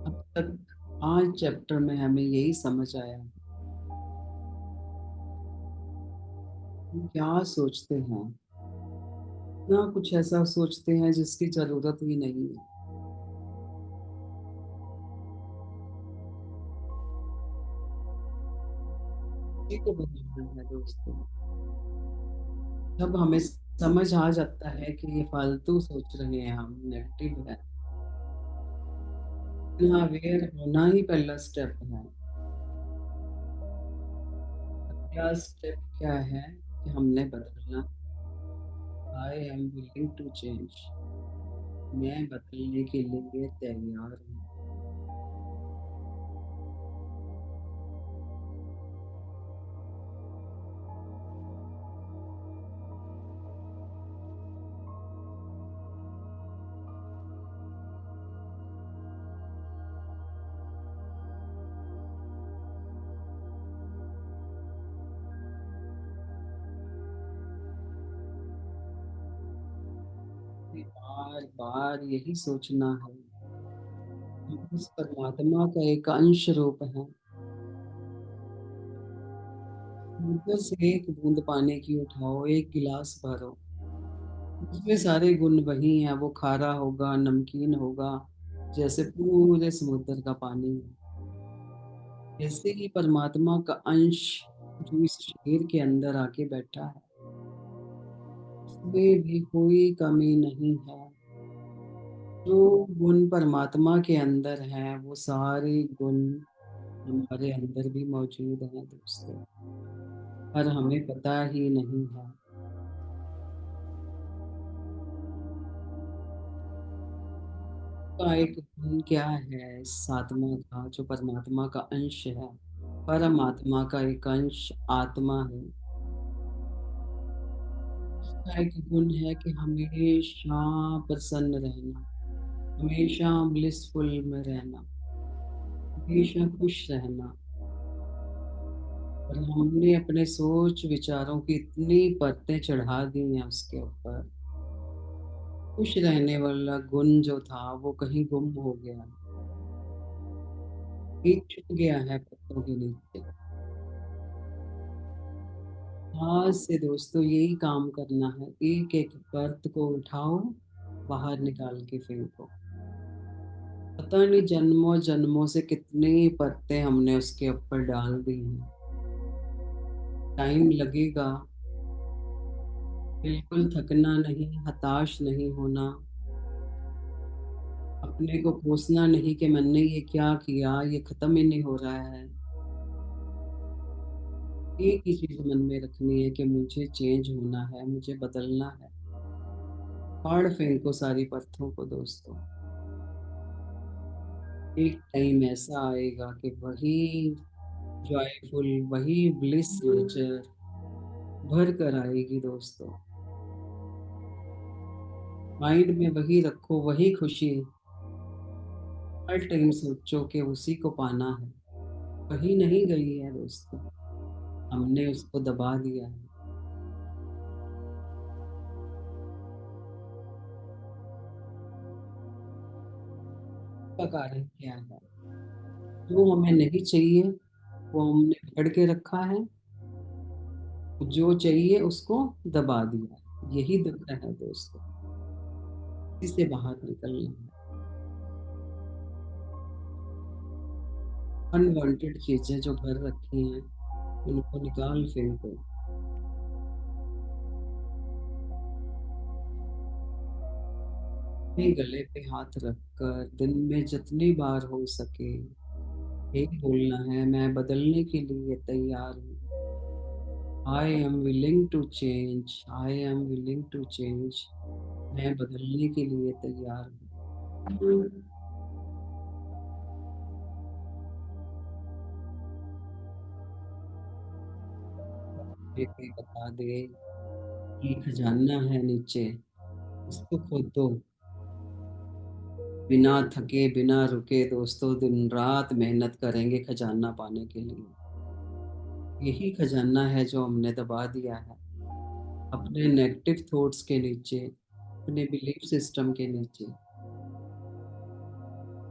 अब तक 5 चैप्टर में हमें यही समझ आया, हम क्या सोचते हैं ना, कुछ ऐसा सोचते हैं जिसकी जरूरत ही नहीं है। इसी को बदलना है दोस्तों। जब हमें समझ आ जाता है कि ये फालतू सोच रहे हैं, हम नेगेटिव है, इतना अवेयर होना ही पहला स्टेप है। पहला स्टेप क्या है कि हमने बदलना। I am willing to change, मैं बदलने के लिए तैयार हूँ। बार यही सोचना है, हम उस परमात्मा का एक अंश रूप है। समुद्र से एक बूंद पानी की उठाओ, एक गिलास भरो, उसमें सारे गुण वही हैं। वो खारा होगा, नमकीन होगा, जैसे पूरे समुद्र का पानी है। ऐसे ही परमात्मा का अंश जो इस शरीर के अंदर आके बैठा है, उसमें भी कोई कमी नहीं है। जो गुण परमात्मा के अंदर हैं, वो सारे गुण हमारे अंदर भी मौजूद हैं दोस्तों, पर हमें पता ही नहीं है। का एक गुण क्या है इस आत्मा का, जो परमात्मा का अंश है, परमात्मा का एक अंश आत्मा है। उसका एक गुण है कि हमेशा प्रसन्न रहना, हमेशा ब्लिसफुल में रहना, हमेशा खुश रहना। और हमने अपने सोच विचारों की इतनी परतें चढ़ा दी हैं उसके ऊपर, खुश रहने वाला गुण जो था वो कहीं गुम हो गया, ये छुप गया है पत्तों के नीचे। आज से दोस्तों यही काम करना है, एक एक परत को उठाओ, बाहर निकाल के फेंको। पता नहीं जन्मों जन्मों से कितनी परतें हमने उसके ऊपर डाल दी हैं। टाइम लगेगा, बिल्कुल थकना नहीं, हताश नहीं होना, अपने को कोसना नहीं कि मैंने ये क्या किया, ये खत्म ही नहीं हो रहा है। एक ही चीज मन में रखनी है कि मुझे चेंज होना है, मुझे बदलना है। फाड़ फेंको सारी परतों को दोस्तों। एक टाइम ऐसा आएगा कि वही जॉयफुल, वही ब्लिस नेचर भर कर आएगी दोस्तों। माइंड में वही रखो, वही खुशी। हर टाइम सोचो कि उसी को पाना है, कहीं नहीं गई है दोस्तों, हमने उसको दबा दिया है। का कारण क्या है? जो हमें नहीं चाहिए वो हमने पकड़ के रखा है, जो चाहिए उसको दबा दिया। यही दुख है दोस्तों, इससे बाहर निकलना है। अनवांटेड चीजें जो भर रखी हैं उनको निकाल फेंको। अपने गले पे हाथ रखकर दिन में जितनी बार हो सके यही बोलना है, मैं बदलने के लिए तैयार हूँ। I am willing to change, I am willing to change. मैं बदलने के लिए तैयार हूँ। ये कोई बता दे कि खजाना है नीचे, उसको खोदो। बिना थके बिना रुके दोस्तों दिन रात मेहनत करेंगे खजाना पाने के लिए। यही खजाना है जो हमने दबा दिया है अपने नेगेटिव थॉट्स के नीचे, अपने बिलीफ सिस्टम के नीचे।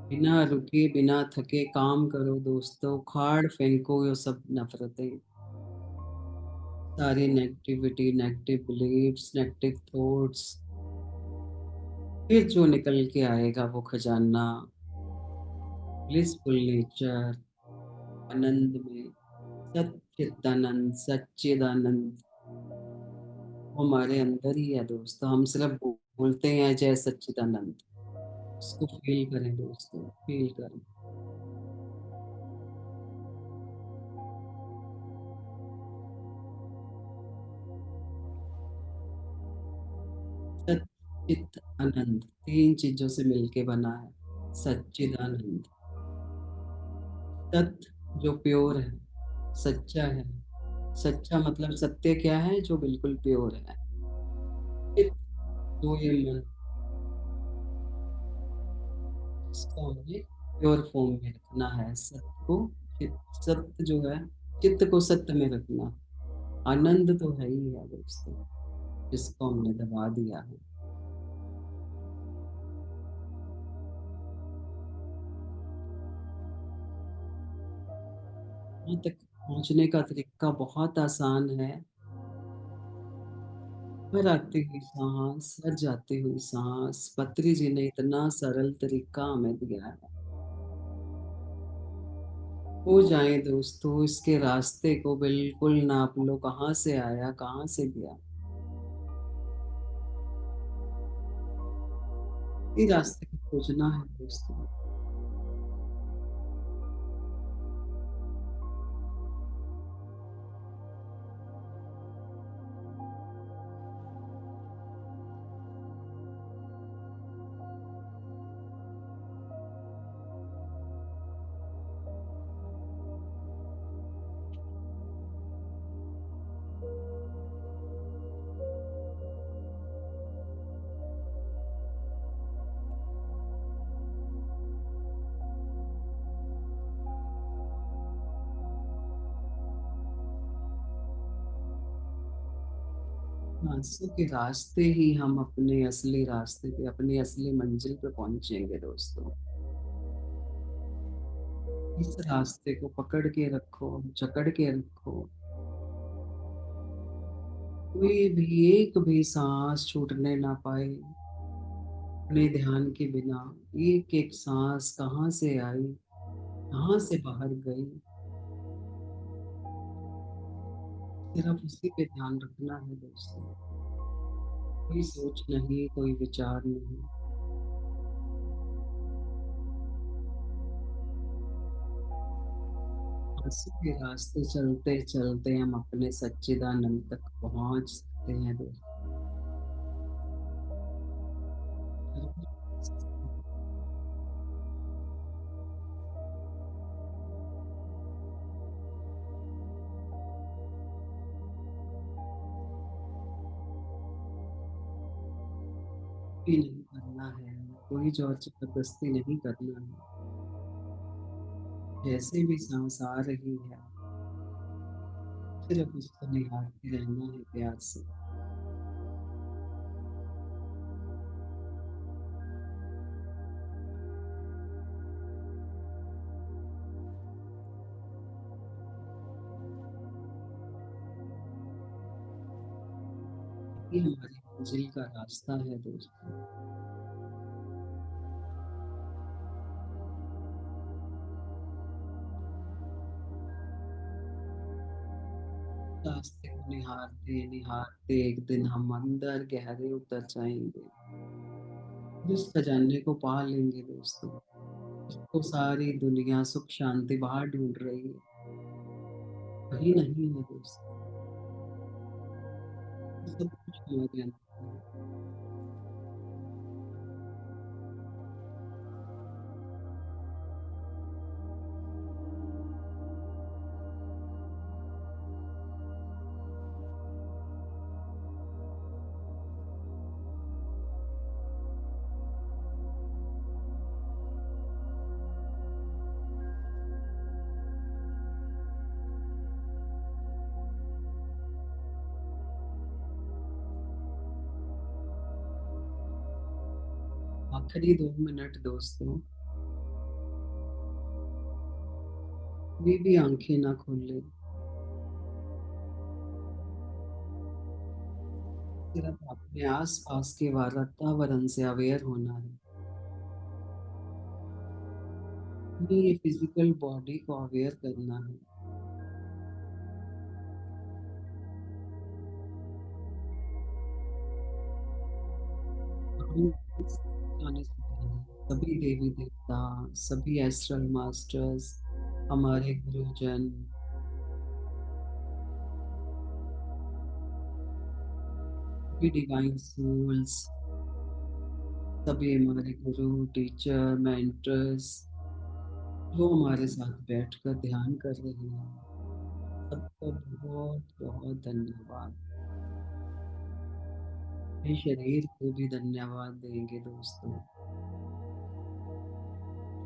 बिना रुके बिना थके काम करो दोस्तों, उखाड़ फेंको ये सब नफरतें, सारी negativity, negative beliefs, negative thoughts. फिर जो निकल के आएगा वो खजाना, ब्लिसफुल नेचर, आनंद में सच्चिदानंद, सच्चिदानंद वो हमारे अंदर ही है दोस्तों। हम सिर्फ बोलते हैं जय सच्चिदानंद, उसको फील करें दोस्तों, फील करें। सच्चित आनंद तीन चीजों से मिलके बना है सच्चिदानंद। सत्य जो प्योर है, सच्चा है। सच्चा मतलब सत्य क्या है? जो बिल्कुल प्योर है। चित जो ये मन, इसको हमें प्योर फॉर्म में रखना है। सत्य को सत्य जो है, चित्त को सत्य में रखना। आनंद तो है ही है दोस्तों, जिसको हमने दबा दिया है। यहाँ तक पहुंचने का तरीका बहुत आसान है। पर आती हुई सांस, सर जाती हुई सांस, पत्री जी ने इतना सरल तरीका हमें दिया है। हो जाए दोस्तों इसके रास्ते को बिल्कुल नाप लो, कहाँ से आया कहाँ से गया। इसी रास्ते को खोजना है दोस्तों। आंसू के रास्ते ही हम अपने असली रास्ते पे, अपनी असली मंजिल पे पहुंचेंगे दोस्तों। इस रास्ते को पकड़ के रखो, जकड़ के रखो। कोई भी एक भी सांस छूटने ना पाए अपने ध्यान के बिना। एक एक सांस कहाँ से आई, कहाँ से बाहर गई, सिर्फ उसी पे ध्यान रखना है दोस्तों। कोई सोच नहीं, कोई विचार नहीं। आंसू के रास्ते चलते चलते हम अपने सच्चिदानंद तक पहुंच सकते हैं दोस्तों। भी नहीं करना है, कोई जोर जबरदस्ती नहीं करना है। जैसे भी सांस आ रही है सिर्फ उसको निहारते रहना है प्यार से। ये हमारी मंजिल का रास्ता है दोस्तों। रास्ते को निहारते निहारते एक दिन हम अंदर गहरे उतर जाएंगे। जिस खजाने को पा लेंगे दोस्तों, उसको सारी दुनिया सुख शांति बाहर ढूंढ रही है, वही नहीं है दोस्तों। सब कुछ हमारे अंदर है। आखिरी 2 मिनट दोस्तों, कोई भी आंखें ना खोले, सिर्फ अपने आसपास के वातावरण से अवेयर होना है। हमें ये फिजिकल बॉडी को अवेयर करना है। हम जाने से पहले सभी देवी देवता, सभी एस्ट्रल मास्टर्स, हमारे गुरुजन, सभी डिवाइन सोल्स, सभी हमारे गुरु, टीचर, मेंटर्स जो हमारे साथ बैठकर ध्यान कर रहे हैं, सबको बहुत बहुत धन्यवाद। अपने शरीर को भी धन्यवाद देंगे दोस्तों,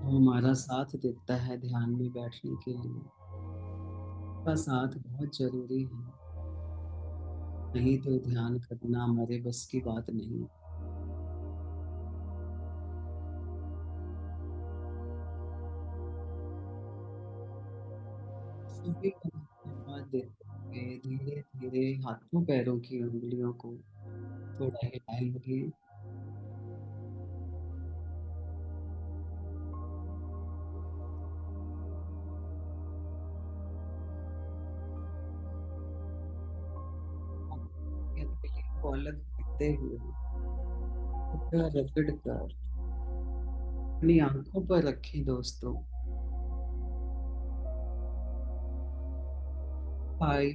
जो हमारा साथ देता है ध्यान में बैठने के लिए। का साथ बहुत जरूरी है, नहीं तो ध्यान करना हमारे बस की बात नहीं। सभी को धन्यवाद देते हुए धीरे धीरे हाथों पैरों की उंगलियों को थोड़ा हिलाएंगे। अपनी हथेलियों को अलग करते हुए थोड़ा रगड़ कर अपनी आंखों पर रखें दोस्तों। 5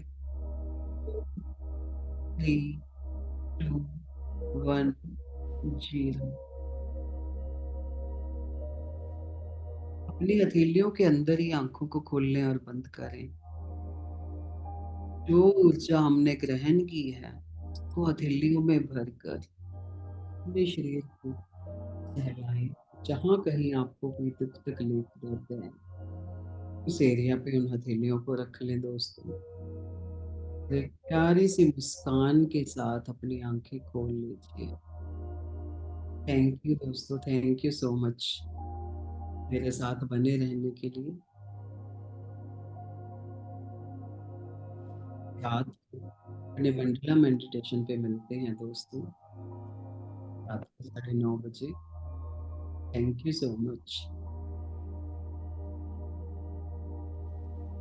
3 2 1 0। अपनी हथेलियों के अंदर ही आंखों को खोल लें और बंद करें। जो ऊर्जा हमने ग्रहण की है उसको हथेलियों में भरकर अपने शरीर को सहलाएं। जहां कहीं आपको कोई दुख तकलीफ रहते हैं उस एरिया पे उन हथेलियों को रख लें दोस्तों। एक प्यारी सी मुस्कान के साथ अपनी आंखें खोल लीजिए। थैंक यू दोस्तों, थैंक यू सो मच मेरे साथ बने रहने के लिए। रात को अपने मंडला मेडिटेशन पे मिलते हैं दोस्तों, रात को 9:30 बजे। Thank you so much.